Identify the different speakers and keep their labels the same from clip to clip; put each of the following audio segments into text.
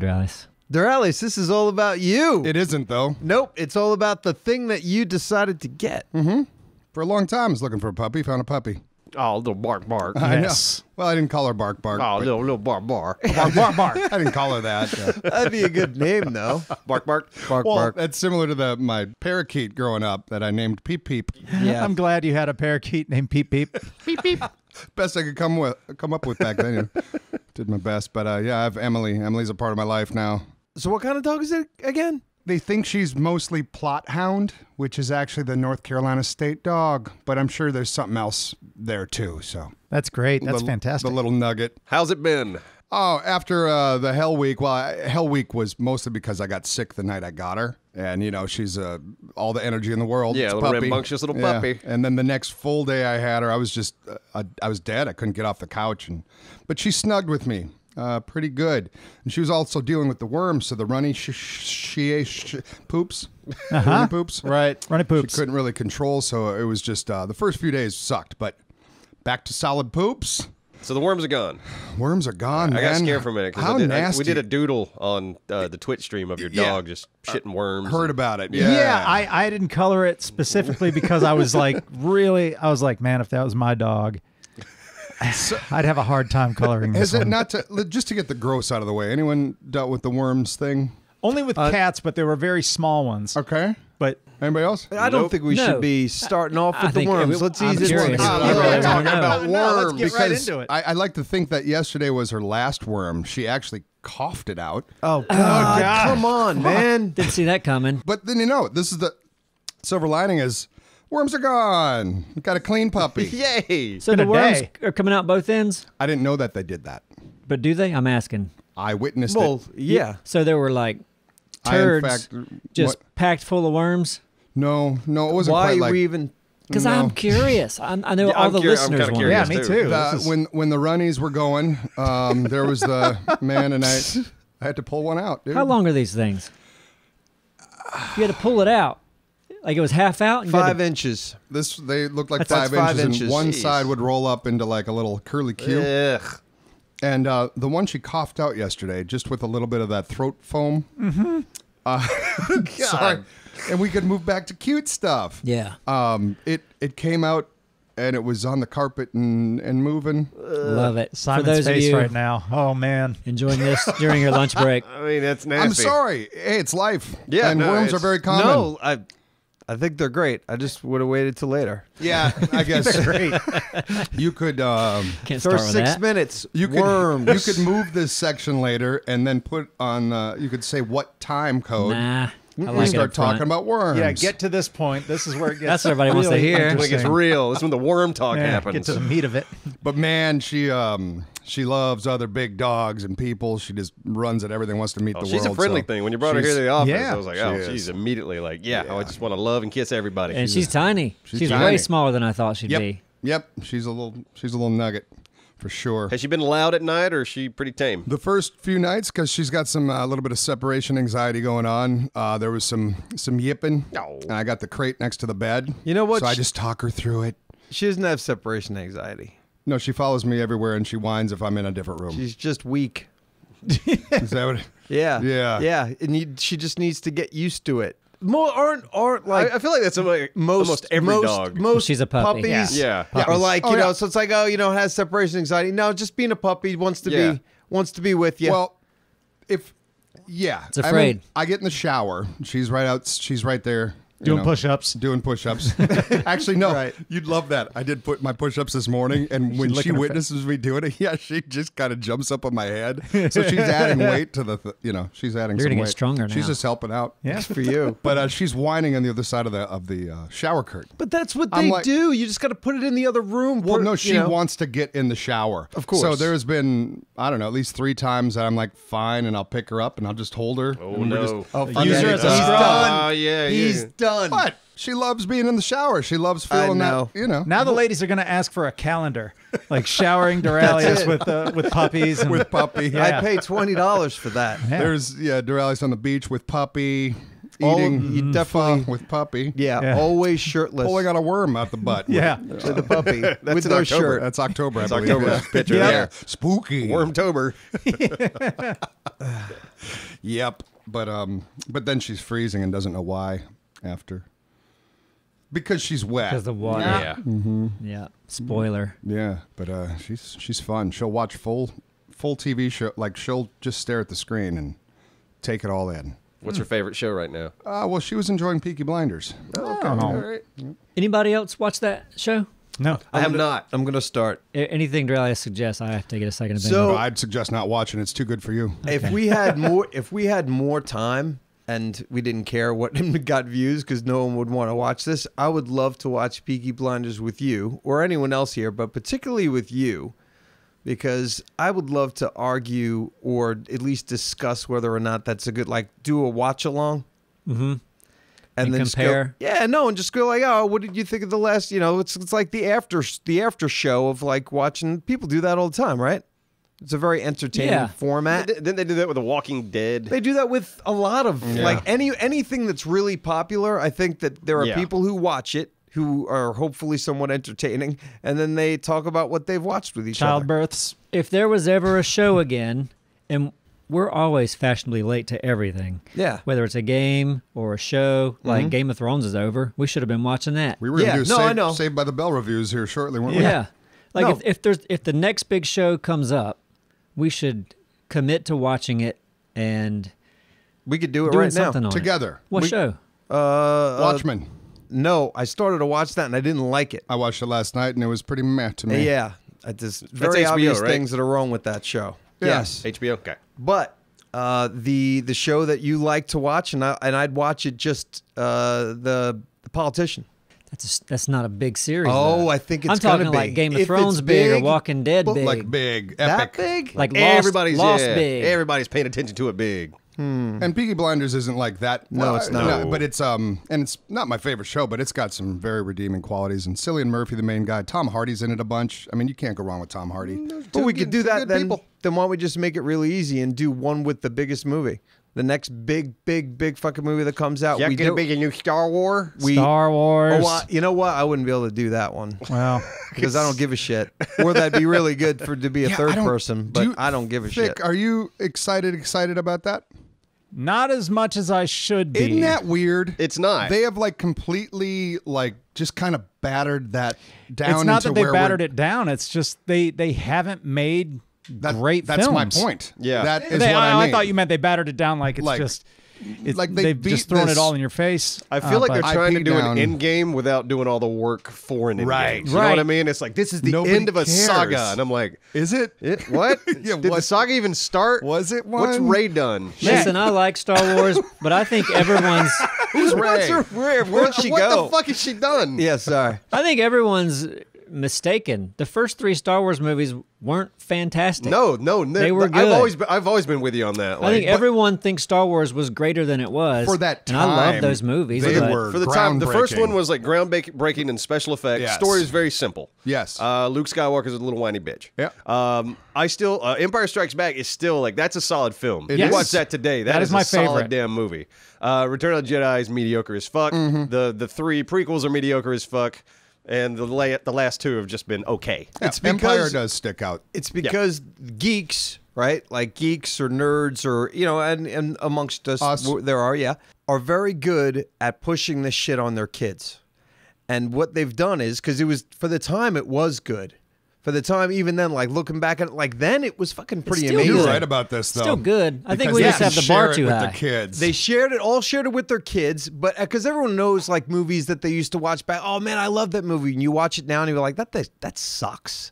Speaker 1: Doraleous.
Speaker 2: Doraleous, this is all about you.
Speaker 3: It isn't, though.
Speaker 2: Nope, it's all about the thing that you decided to get.
Speaker 3: For a long time, I was looking for a puppy. Found a puppy.
Speaker 2: Oh, little bark bark.
Speaker 3: I know.
Speaker 1: Yes.
Speaker 3: Well, I didn't call her Bark Bark.
Speaker 2: Oh,
Speaker 3: but
Speaker 2: little bark bark.
Speaker 1: Bark, bark, bark.
Speaker 3: I didn't call her that.
Speaker 2: That'd be a good name, though.
Speaker 4: Bark, bark.
Speaker 2: Bark
Speaker 3: Well,
Speaker 2: bark.
Speaker 3: that's similar to my parakeet growing up that I named Peep Peep.
Speaker 2: Yeah.
Speaker 1: I'm glad you had a parakeet named Peep Peep.
Speaker 3: Peep Peep. Best I could come up with back then. Did my best, but yeah, I have Emily. Emily's a part of my life now.
Speaker 2: So what kind of dog is it again?
Speaker 3: They think she's mostly Plot Hound, which is actually the North Carolina state dog, but I'm sure there's something else there too. So
Speaker 1: That's great. That's fantastic.
Speaker 3: The little nugget.
Speaker 4: How's it been?
Speaker 3: Oh, after the Hell Week. Well, Hell Week was mostly because I got sick the night I got her, and you know she's all the energy in the world.
Speaker 4: Yeah,
Speaker 3: It's
Speaker 4: a
Speaker 3: a
Speaker 4: little
Speaker 3: puppy.
Speaker 4: rambunctious little
Speaker 3: Yeah.
Speaker 4: puppy.
Speaker 3: And then the next full day I had her, I was just I was dead. I couldn't get off the couch, but she snugged with me. Pretty good. And she was also dealing with the worms, so the runny poops. Runny poops.
Speaker 2: Right.
Speaker 1: Runny poops.
Speaker 3: She couldn't really control, so it was just the first few days sucked, but back to solid poops.
Speaker 4: So the worms are gone.
Speaker 3: Worms are gone,
Speaker 4: I
Speaker 3: man.
Speaker 4: got scared for a minute.
Speaker 3: How nasty.
Speaker 4: We did a doodle on the Twitch stream of your dog just shitting worms.
Speaker 3: Heard about it.
Speaker 1: Yeah, I didn't color it specifically because I was like, man, if that was my dog, I'd have a hard time coloring this
Speaker 3: Is it
Speaker 1: one.
Speaker 3: not just to get the gross out of the way? Anyone dealt with the worms thing?
Speaker 1: Only with cats, but they were very small ones.
Speaker 3: Okay.
Speaker 1: But
Speaker 3: Anybody else?
Speaker 2: I don't think we
Speaker 1: No.
Speaker 2: should be starting off
Speaker 1: I
Speaker 2: with the
Speaker 1: think
Speaker 2: worms.
Speaker 1: it-
Speaker 2: Let's
Speaker 1: I'm
Speaker 2: ease this
Speaker 1: curious.
Speaker 2: one.
Speaker 1: Yeah,
Speaker 2: We're
Speaker 1: yeah,
Speaker 2: talking
Speaker 1: yeah.
Speaker 2: about
Speaker 1: No, let's
Speaker 2: worms.
Speaker 1: get right
Speaker 3: Because
Speaker 1: into it.
Speaker 3: I like to think that yesterday was her last worm. She actually coughed it out.
Speaker 2: Oh, God. Come on, man.
Speaker 5: Didn't see that coming.
Speaker 3: But then this is the silver lining is worms are gone. Got a clean puppy.
Speaker 2: Yay.
Speaker 5: So
Speaker 1: been
Speaker 5: the
Speaker 1: a
Speaker 5: worms
Speaker 1: day.
Speaker 5: are coming out both ends,
Speaker 3: I didn't know that they did that.
Speaker 5: but do they? I'm asking.
Speaker 3: I witnessed
Speaker 2: Well,
Speaker 3: it.
Speaker 2: yeah.
Speaker 5: So there were like
Speaker 3: I, in
Speaker 5: turds
Speaker 3: fact,
Speaker 5: just
Speaker 3: what-
Speaker 5: packed full of worms.
Speaker 3: No, it wasn't
Speaker 2: Why
Speaker 3: quite
Speaker 2: are
Speaker 3: like
Speaker 2: we even...
Speaker 5: Because
Speaker 3: No.
Speaker 5: I'm curious. I know
Speaker 4: Yeah,
Speaker 5: all
Speaker 4: I'm
Speaker 5: the
Speaker 4: curious- I'm
Speaker 5: listeners
Speaker 4: kinda
Speaker 5: want.
Speaker 4: curious.
Speaker 1: yeah, me
Speaker 4: too.
Speaker 1: too.
Speaker 3: when the runnies were going. There was the man, and I had to pull one out. Dude.
Speaker 5: How long are these things? You had to pull it out. Like it was half out? And you had
Speaker 2: 5
Speaker 5: to-
Speaker 2: inches.
Speaker 3: They looked like
Speaker 2: That's
Speaker 3: 5 inches,
Speaker 2: inches.
Speaker 3: and one
Speaker 2: Jeez.
Speaker 3: side would roll up into like a little curly Q.
Speaker 4: Ugh.
Speaker 3: And the one she coughed out yesterday, just with a little bit of that throat foam. Sorry. And we could move back to cute stuff.
Speaker 5: Yeah.
Speaker 3: It came out, and it was on the carpet and moving.
Speaker 5: Love it.
Speaker 1: Simon's
Speaker 5: For those of
Speaker 1: face
Speaker 5: you
Speaker 1: right now. Oh, man.
Speaker 5: enjoying this during your lunch break,
Speaker 4: I mean, that's nasty.
Speaker 3: I'm sorry. Hey, it's life.
Speaker 4: Yeah,
Speaker 3: and
Speaker 4: no,
Speaker 3: worms are
Speaker 4: it's-
Speaker 3: very common.
Speaker 2: No, I think they're great. I just would have waited till later.
Speaker 3: Yeah, I guess
Speaker 1: Great.
Speaker 3: you could.
Speaker 5: can't start
Speaker 2: First
Speaker 5: with
Speaker 2: 6
Speaker 5: that.
Speaker 2: minutes,
Speaker 3: You could,
Speaker 2: worms.
Speaker 3: you could move this section later and then put on, you could say what time code.
Speaker 5: Nah, I
Speaker 3: We
Speaker 5: like it
Speaker 3: start
Speaker 5: up front.
Speaker 3: talking about worms.
Speaker 1: Yeah, get to this point. This is where it gets
Speaker 5: That's what everybody wants to
Speaker 1: really
Speaker 5: hear.
Speaker 4: When it gets
Speaker 1: interesting.
Speaker 4: real. This is when the worm talk
Speaker 1: Yeah,
Speaker 4: happens.
Speaker 1: get to the meat of it.
Speaker 3: But man, she loves other big dogs and people. She just runs at everything, wants to meet the
Speaker 4: She's
Speaker 3: world.
Speaker 4: a friendly
Speaker 3: so
Speaker 4: thing. When you brought her here to the office,
Speaker 1: yeah,
Speaker 4: I was like,
Speaker 3: she
Speaker 4: oh,
Speaker 3: is.
Speaker 4: she's immediately like, I just want to love and kiss everybody.
Speaker 5: And she's tiny. She's
Speaker 3: tiny.
Speaker 5: way smaller than I thought she'd
Speaker 3: Yep,
Speaker 5: be.
Speaker 3: yep. She's a little nugget for sure.
Speaker 4: Has she been loud at night, or is she pretty tame?
Speaker 3: The first few nights, because she's got some a little bit of separation anxiety going on. There was some yipping, and I got the crate next to the bed.
Speaker 2: You know what?
Speaker 3: So I just talk her through it.
Speaker 2: She doesn't have separation anxiety.
Speaker 3: No, she follows me everywhere, and she whines if I'm in a different room.
Speaker 2: She's just weak.
Speaker 3: Is that what?
Speaker 2: Yeah.
Speaker 3: Yeah.
Speaker 2: Yeah. And she just needs to get used to it. Aren't like
Speaker 4: I feel like that's like almost every dog.
Speaker 2: Most
Speaker 5: She's a puppy.
Speaker 2: puppies
Speaker 4: Yeah.
Speaker 2: are like,
Speaker 3: Oh,
Speaker 2: you know,
Speaker 3: yeah.
Speaker 2: so it's like, has separation anxiety. No, just being a puppy wants to
Speaker 4: Yeah.
Speaker 2: be with you.
Speaker 3: Well, it's
Speaker 5: afraid.
Speaker 3: I get in the shower. She's right there.
Speaker 1: Doing push-ups.
Speaker 3: Doing push-ups. Actually, no.
Speaker 2: Right.
Speaker 3: You'd love that. I did put my push-ups this morning, and when she
Speaker 1: licking her
Speaker 3: witnesses me doing it, yeah, she just kind of jumps up on my head. So she's adding weight to she's adding
Speaker 5: You're
Speaker 3: some
Speaker 5: gonna get
Speaker 3: weight.
Speaker 5: stronger now.
Speaker 3: She's just helping out.
Speaker 1: Yeah.
Speaker 2: for you.
Speaker 3: But she's whining on the other side of the shower curtain.
Speaker 2: But that's what
Speaker 3: I'm
Speaker 2: they
Speaker 3: like-
Speaker 2: do. You just got to put it in the other room.
Speaker 3: Well,
Speaker 2: Put-
Speaker 3: no,
Speaker 2: you
Speaker 3: she
Speaker 2: know.
Speaker 3: wants to get in the shower.
Speaker 2: Of course.
Speaker 3: So there's been, I don't know, at least 3 times that I'm like, fine, and I'll pick her up and I'll just hold her.
Speaker 4: Oh,
Speaker 3: and we're
Speaker 4: no.
Speaker 3: just-
Speaker 1: Use her as a
Speaker 2: He's
Speaker 1: straw.
Speaker 2: done.
Speaker 4: Oh, yeah,
Speaker 2: He's
Speaker 4: yeah.
Speaker 2: done.
Speaker 3: What? She loves being in the shower. She loves feeling
Speaker 2: know.
Speaker 3: that,
Speaker 1: Now the ladies are going to ask for a calendar, like showering Doraleous with puppies. And,
Speaker 3: with puppy.
Speaker 1: Yeah.
Speaker 2: I pay $20 for that.
Speaker 1: Yeah.
Speaker 3: There's, Doraleous on the beach with puppy. eating
Speaker 2: you definitely
Speaker 3: pho with puppy.
Speaker 2: Yeah, always shirtless.
Speaker 3: Pulling out a worm out the butt.
Speaker 1: Yeah.
Speaker 2: to the puppy with
Speaker 4: in
Speaker 2: no
Speaker 4: October.
Speaker 2: shirt.
Speaker 3: That's October, I
Speaker 4: It's
Speaker 3: believe.
Speaker 4: October's picture.
Speaker 3: Yeah.
Speaker 4: Yeah.
Speaker 3: Spooky.
Speaker 4: Wormtober.
Speaker 3: Yep. But then she's freezing and doesn't know why after. Because she's wet.
Speaker 5: Because the water.
Speaker 4: Yeah.
Speaker 5: Yeah. Spoiler.
Speaker 3: Yeah, but she's fun. She'll watch full TV show. Like she'll just stare at the screen and take it all in.
Speaker 4: What's your favorite show right now?
Speaker 3: Well, she was enjoying Peaky Blinders.
Speaker 4: Okay. All right.
Speaker 5: Anybody else watch that show?
Speaker 1: No.
Speaker 4: I have not.
Speaker 2: I'm gonna start.
Speaker 5: Anything Doraleous suggests, I have to get a second opinion.
Speaker 2: So-
Speaker 3: But I'd suggest not watching. It's too good for you.
Speaker 2: If we had more time and we didn't care what got views because no one would want to watch this, I would love to watch Peaky Blinders with you or anyone else here, but particularly with you, because I would love to argue or at least discuss whether or not that's a good, like, do a watch along.
Speaker 5: Mm-hmm.
Speaker 2: And then
Speaker 5: compare.
Speaker 2: Just go, and just go like, oh, what did you think of the last? It's like the after show of like watching. People do that all the time, right? It's a very entertaining format.
Speaker 4: Didn't they do that with The Walking Dead?
Speaker 2: They do that with a lot of like anything that's really popular. I think that there are people who watch it who are hopefully somewhat entertaining, and then they talk about what they've watched with each other.
Speaker 1: Childbirths.
Speaker 5: If there was ever a show again, and we're always fashionably late to everything.
Speaker 2: Yeah.
Speaker 5: Whether it's a game or a show, like Game of Thrones is over. We should have been watching that.
Speaker 3: We were going to do
Speaker 2: I know.
Speaker 3: Saved by the Bell reviews here shortly, weren't we?
Speaker 5: Yeah. Like
Speaker 2: No.
Speaker 5: if the next big show comes up, we should commit to watching it and
Speaker 2: We could do it
Speaker 5: doing
Speaker 2: right now.
Speaker 5: something on
Speaker 3: Together.
Speaker 5: it. What show?
Speaker 3: Watchmen.
Speaker 2: No, I started to watch that and I didn't like it.
Speaker 3: I watched it last night and it was pretty meh to me.
Speaker 2: Yeah, just very
Speaker 4: HBO,
Speaker 2: obvious
Speaker 4: right?
Speaker 2: things that are wrong with that show.
Speaker 3: Yeah.
Speaker 2: Yes,
Speaker 4: HBO? Okay.
Speaker 2: but the show that you like to watch, and I'd watch it just the Politician.
Speaker 5: That's not a big series.
Speaker 2: Oh,
Speaker 5: though.
Speaker 2: I think it's
Speaker 5: I'm talking
Speaker 2: gonna be.
Speaker 5: like Game of
Speaker 2: If
Speaker 5: Thrones
Speaker 2: it's
Speaker 5: big or
Speaker 2: big,
Speaker 5: Walking Dead big.
Speaker 3: Like big,
Speaker 2: That
Speaker 3: epic.
Speaker 2: big?
Speaker 5: Like Lost,
Speaker 4: Everybody's
Speaker 5: Lost big.
Speaker 4: Everybody's paying attention to it big.
Speaker 3: And Peaky Blinders isn't like that.
Speaker 2: No, it's not.
Speaker 3: But it's and it's not my favorite show, but it's got some very redeeming qualities. And Cillian Murphy, the main guy, Tom Hardy's in it a bunch. I mean, you can't go wrong with Tom Hardy.
Speaker 2: But we could do
Speaker 3: Two
Speaker 2: that
Speaker 3: good
Speaker 2: then.
Speaker 3: people.
Speaker 2: Then why don't we just make it really easy and do one with the biggest movie? The next big fucking movie that comes out.
Speaker 4: Yeah,
Speaker 2: we
Speaker 4: gonna
Speaker 2: do.
Speaker 4: be a new Star Wars?
Speaker 5: Star Wars.
Speaker 2: You know what? I wouldn't be able to do that one
Speaker 1: Well,
Speaker 2: because I don't give a shit. Or that'd be really good to be a
Speaker 3: Yeah,
Speaker 2: third
Speaker 3: I don't-
Speaker 2: person, but I don't give a
Speaker 3: Vic,
Speaker 2: shit.
Speaker 3: are you excited about that?
Speaker 1: not as much as I should be.
Speaker 3: Isn't that weird?
Speaker 4: It's not.
Speaker 3: They have like completely like just kind of battered that down.
Speaker 1: It's not
Speaker 3: into
Speaker 1: that they
Speaker 3: where
Speaker 1: battered
Speaker 3: we're-
Speaker 1: it down. It's just they haven't made great
Speaker 3: That's
Speaker 1: films.
Speaker 3: my point.
Speaker 4: Yeah.
Speaker 3: that is
Speaker 1: They-
Speaker 3: what I mean.
Speaker 1: thought you meant they battered it down like it's
Speaker 3: Like-
Speaker 1: just. It's,
Speaker 3: like they
Speaker 1: they've
Speaker 3: beat
Speaker 1: just thrown
Speaker 3: this-
Speaker 1: it all in your face.
Speaker 4: I feel like
Speaker 1: but-
Speaker 4: they're trying to
Speaker 3: IP
Speaker 4: do
Speaker 3: down.
Speaker 4: an end game without doing all the work for an end
Speaker 3: Right.
Speaker 4: game. You know what I
Speaker 1: Right.
Speaker 4: mean? It's like, this is the
Speaker 3: Nobody
Speaker 4: end of a
Speaker 3: cares.
Speaker 4: saga. And I'm like,
Speaker 3: Is it?
Speaker 4: what?
Speaker 3: Yeah,
Speaker 4: Did the
Speaker 3: what-
Speaker 4: saga even start?
Speaker 3: Was it
Speaker 4: What's
Speaker 3: one?
Speaker 4: Ray done?
Speaker 5: Listen, I like Star Wars, but I think everyone's
Speaker 3: Who's Ray?
Speaker 2: Where'd she
Speaker 4: what
Speaker 2: go?
Speaker 4: the fuck has she done?
Speaker 2: Yeah, sorry.
Speaker 5: everyone's mistaken. The first 3 Star Wars movies weren't fantastic.
Speaker 4: No,
Speaker 5: They were
Speaker 4: I've
Speaker 5: good.
Speaker 4: always been with you on that.
Speaker 5: I think
Speaker 4: Like,
Speaker 5: everyone thinks Star Wars was greater than it was
Speaker 3: For that
Speaker 5: and I love
Speaker 3: time,
Speaker 5: those movies.
Speaker 3: they
Speaker 5: but
Speaker 3: were
Speaker 4: for the time, the first
Speaker 3: groundbreaking.
Speaker 4: one was like groundbreaking in special effects.
Speaker 3: Yes.
Speaker 4: Story is very simple.
Speaker 3: Yes.
Speaker 4: Luke Skywalker's a little whiny bitch.
Speaker 3: Yeah.
Speaker 4: I still Empire Strikes Back is still like that's a solid film.
Speaker 3: It
Speaker 4: You
Speaker 3: is.
Speaker 4: watch that today.
Speaker 1: That
Speaker 4: is
Speaker 1: is my
Speaker 4: a solid
Speaker 1: favorite.
Speaker 4: damn movie. Return of the Jedi is mediocre as fuck. The 3 prequels are mediocre as fuck, and the last 2 have just been okay.
Speaker 3: It's
Speaker 2: because-
Speaker 3: Empire does stick out.
Speaker 2: It's because geeks, right? Like geeks or nerds or, and amongst us, there are very good at pushing this shit on their kids. And what they've done is, because it was, for the time, it was good. For the time, even then, like looking back at it, like then it was fucking pretty
Speaker 5: still
Speaker 2: amazing.
Speaker 3: You're
Speaker 5: good.
Speaker 3: right about this, though.
Speaker 5: Still good. I think
Speaker 3: Because
Speaker 5: we
Speaker 3: they
Speaker 5: just
Speaker 3: can
Speaker 5: have the
Speaker 3: share
Speaker 5: bar
Speaker 3: it
Speaker 5: too
Speaker 3: with
Speaker 5: high.
Speaker 3: the kids.
Speaker 2: They all shared it with their kids, but because everyone knows like movies that they used to watch back. Oh man, I love that movie, and you watch it now and you're like, that sucks.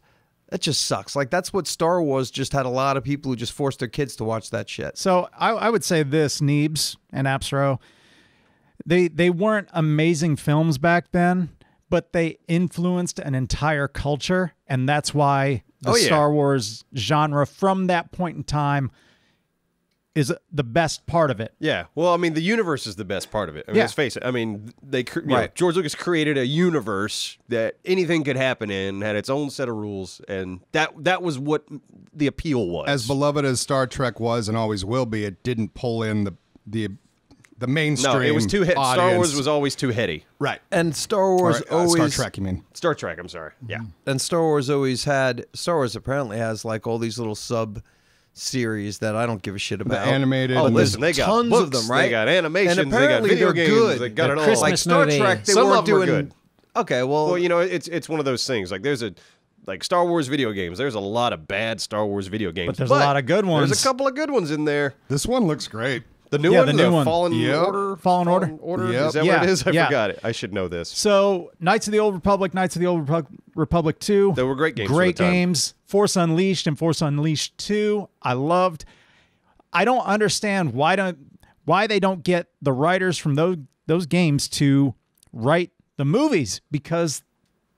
Speaker 2: That just sucks. Like that's what Star Wars just had a lot of people who just forced their kids to watch that shit.
Speaker 1: So I would say this, Neebs and Apsro, they weren't amazing films back then, but they influenced an entire culture, and that's why the Star Wars genre from that point in time is the best part of it.
Speaker 4: Yeah. Well, I mean, the universe is the best part of it. I mean,
Speaker 1: Yeah.
Speaker 4: let's face it. I mean, George Lucas created a universe that anything could happen in, had its own set of rules, and that was what the appeal was.
Speaker 3: As beloved as Star Trek was and always will be, it didn't pull in the the mainstream.
Speaker 4: No, it was too heady. Star
Speaker 3: audience.
Speaker 4: Wars was always too heady.
Speaker 3: Right.
Speaker 2: And Star Wars
Speaker 3: Or,
Speaker 2: always
Speaker 3: Star Trek, you mean?
Speaker 4: Star Trek, I'm sorry. Yeah.
Speaker 2: And Star Wars always had. Star Wars apparently has like all these little sub series that I don't give a shit about.
Speaker 3: The animated.
Speaker 4: Oh,
Speaker 3: and
Speaker 4: listen, they got
Speaker 2: tons
Speaker 4: books,
Speaker 2: of them, right?
Speaker 4: They got animations,
Speaker 2: And
Speaker 4: they got
Speaker 2: apparently
Speaker 4: video
Speaker 2: they're
Speaker 4: games,
Speaker 2: good.
Speaker 4: they got
Speaker 5: The
Speaker 4: it all.
Speaker 5: Christmas
Speaker 2: like Star
Speaker 5: movie.
Speaker 2: Trek, they
Speaker 4: Some
Speaker 2: weren't
Speaker 4: of them are
Speaker 2: doing.
Speaker 4: good.
Speaker 2: Okay, well,
Speaker 4: Well, you know, it's one of those things. Like there's a like Star Wars video games. There's a lot of bad Star Wars video games,
Speaker 1: But there's a lot of good ones.
Speaker 4: There's a couple of good ones in there.
Speaker 3: This one looks great.
Speaker 4: The new
Speaker 1: Yeah,
Speaker 4: one,
Speaker 1: the new one.
Speaker 4: Fallen
Speaker 3: Yep.
Speaker 4: Order.
Speaker 1: Fallen Order?
Speaker 3: Yep.
Speaker 4: Is that
Speaker 1: Yeah,
Speaker 4: what it is? I
Speaker 1: yeah.
Speaker 4: forgot it. I should know this.
Speaker 1: So, Knights of the Old Republic, Knights of the Old Republic 2.
Speaker 4: They were great games.
Speaker 1: Great
Speaker 4: for the time.
Speaker 1: games. Force Unleashed and Force Unleashed 2. I loved. I don't understand why they don't get the writers from those games to write the movies, because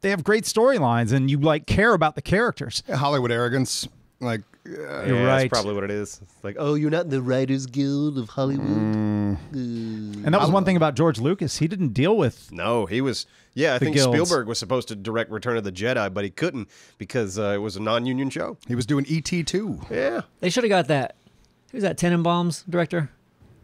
Speaker 1: they have great storylines and you like care about the characters.
Speaker 3: Hollywood arrogance. Like,
Speaker 1: You're
Speaker 4: Yeah,
Speaker 1: right.
Speaker 4: That's probably what it is. It's like, oh, you're not in the Writers Guild of Hollywood.
Speaker 1: And that was one thing about George Lucas. He didn't deal with.
Speaker 4: No, he was. Yeah, I think
Speaker 1: guilds.
Speaker 4: Spielberg was supposed to direct Return of the Jedi, but he couldn't because it was a non-union show.
Speaker 3: he was doing E.T. too.
Speaker 4: Yeah.
Speaker 5: They should have got that. Who's that? Tenenbaum's director?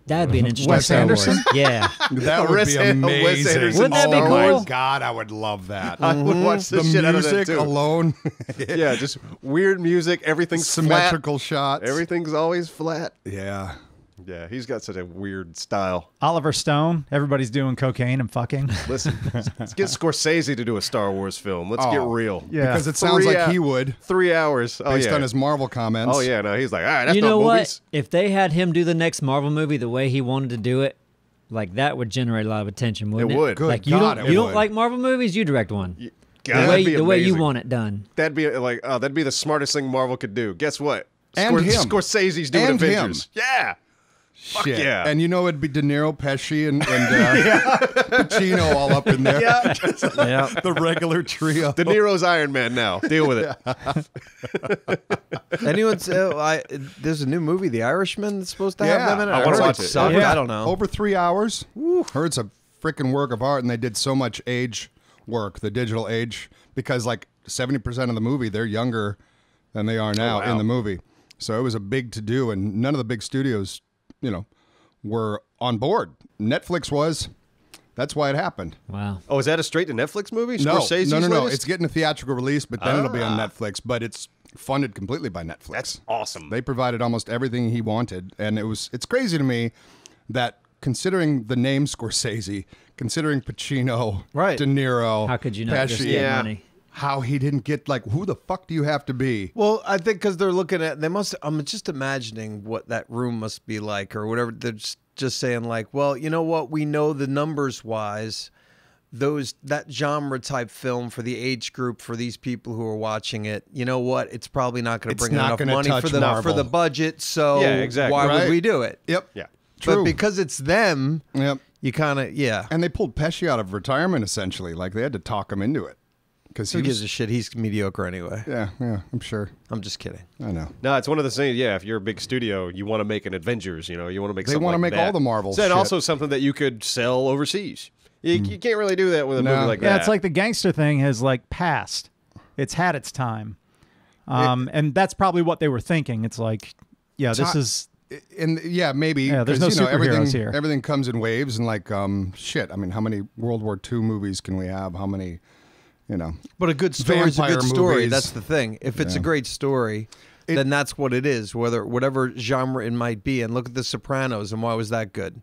Speaker 5: That'd be an interesting.
Speaker 1: Wes
Speaker 5: Star Wars.
Speaker 1: Anderson?
Speaker 5: Yeah.
Speaker 3: That would
Speaker 4: Wes
Speaker 3: be
Speaker 4: An- Wes
Speaker 3: amazing.
Speaker 4: Anderson
Speaker 5: Wouldn't that be
Speaker 3: oh my
Speaker 5: cool?
Speaker 3: God, I would love that.
Speaker 4: I would watch the,
Speaker 3: the
Speaker 4: shit out of that
Speaker 3: music
Speaker 4: too.
Speaker 3: alone,
Speaker 4: Yeah, just weird music. Everything's
Speaker 3: symmetrical
Speaker 4: flat.
Speaker 3: shots.
Speaker 4: Everything's always flat.
Speaker 3: Yeah.
Speaker 4: Yeah, he's got such a weird style.
Speaker 1: Oliver Stone. Everybody's doing cocaine and fucking.
Speaker 4: Listen, let's get Scorsese to do a Star Wars film. Let's get real.
Speaker 1: Yeah.
Speaker 3: Because it sounds
Speaker 4: 3
Speaker 3: like he would,
Speaker 4: 3 hours. Oh,
Speaker 3: based
Speaker 4: yeah.
Speaker 3: on his Marvel comments.
Speaker 4: Oh, yeah. No, he's like, all right, that's
Speaker 5: You
Speaker 4: not
Speaker 5: know
Speaker 4: movies.
Speaker 5: what? If they had him do the next Marvel movie the way he wanted to do it, like that would generate a lot of attention, wouldn't it?
Speaker 4: It would.
Speaker 3: Good
Speaker 5: Like
Speaker 3: God,
Speaker 5: you
Speaker 3: it
Speaker 5: don't
Speaker 3: would.
Speaker 5: like Marvel movies, you direct one.
Speaker 4: God,
Speaker 5: the
Speaker 4: that'd be
Speaker 5: way you
Speaker 4: amazing.
Speaker 5: want it done.
Speaker 4: That'd be like, oh, that'd be the smartest thing Marvel could do. Guess what?
Speaker 3: And him.
Speaker 4: Scorsese's doing
Speaker 3: And him.
Speaker 4: Avengers. Yeah.
Speaker 3: Shit.
Speaker 4: yeah.
Speaker 3: And you know it'd be De Niro, Pesci, and Pacino all up in there.
Speaker 1: Yeah.
Speaker 3: The regular trio.
Speaker 4: De Niro's Iron Man now. Deal with it.
Speaker 2: Anyone's there's a new movie, The Irishman, that's supposed to have
Speaker 3: Yeah.
Speaker 2: them in it.
Speaker 4: I wanna
Speaker 2: heard
Speaker 4: watch it.
Speaker 2: sucked.
Speaker 1: Yeah.
Speaker 2: I don't know.
Speaker 3: Over 3 hours. Heard it's a freaking work of art, and they did so much age work, the digital age, because like 70% of the movie, they're younger than they are now
Speaker 4: wow.
Speaker 3: in the movie. So it was a big to do, and none of the big studios, were on board. Netflix was. That's why it happened.
Speaker 5: Wow.
Speaker 4: Oh, is that a straight to Netflix movie?
Speaker 3: No,
Speaker 4: Scorsese's
Speaker 3: no.
Speaker 4: latest?
Speaker 3: It's getting a theatrical release, but then it'll be on Netflix. But it's funded completely by Netflix.
Speaker 4: That's awesome.
Speaker 3: They provided almost everything he wanted, and it's crazy to me that considering the name Scorsese, considering Pacino,
Speaker 2: Right.
Speaker 3: De Niro,
Speaker 5: How could you not
Speaker 3: Pesci,
Speaker 5: just get
Speaker 4: Yeah.
Speaker 5: money?
Speaker 3: how he didn't get who the fuck do you have to be?
Speaker 2: Well, I think because they're looking at, I'm just imagining what that room must be like or whatever. They're just saying like, well, you know what? We know the numbers wise, that genre type film for the age group for these people who are watching it, you know what? It's probably not going to
Speaker 3: It's
Speaker 2: bring
Speaker 3: not
Speaker 2: enough
Speaker 3: gonna
Speaker 2: money
Speaker 3: touch
Speaker 2: for
Speaker 3: Marvel.
Speaker 2: the budget. So
Speaker 4: Yeah, exactly.
Speaker 2: why
Speaker 3: Right.
Speaker 2: would we do it?
Speaker 3: Yep.
Speaker 4: Yeah.
Speaker 3: True.
Speaker 2: But because it's them,
Speaker 3: Yep.
Speaker 2: you kind of
Speaker 3: And they pulled Pesci out of retirement essentially. Like they had to talk him into it because
Speaker 2: Who gives a shit? He's mediocre anyway.
Speaker 3: Yeah, I'm sure.
Speaker 2: I'm just kidding.
Speaker 3: I know.
Speaker 4: No, it's one of the things. Yeah, if you're a big studio, you want to make an Avengers. You want to make.
Speaker 3: They
Speaker 4: something
Speaker 3: wanna
Speaker 4: like
Speaker 3: make
Speaker 4: that.
Speaker 3: all the Marvel
Speaker 4: So, and
Speaker 3: shit.
Speaker 4: also something that you could sell overseas. You can't really do that with a
Speaker 3: No.
Speaker 4: movie like
Speaker 1: Yeah,
Speaker 4: that.
Speaker 1: it's like the gangster thing has like passed. It's had its time. And that's probably what they were thinking. It's like, yeah, this is
Speaker 3: And yeah, maybe.
Speaker 1: Yeah, there's
Speaker 3: 'cause,
Speaker 1: no
Speaker 3: everything,
Speaker 1: superheroes here.
Speaker 3: Everything comes in waves and shit. I mean, how many World War II movies can we have? How many,
Speaker 2: But a good story is a
Speaker 3: Vampire
Speaker 2: good story.
Speaker 3: movies.
Speaker 2: That's the thing. If it's a great story, then that's what it is. Whatever genre it might be. And look at The Sopranos, and why was that good?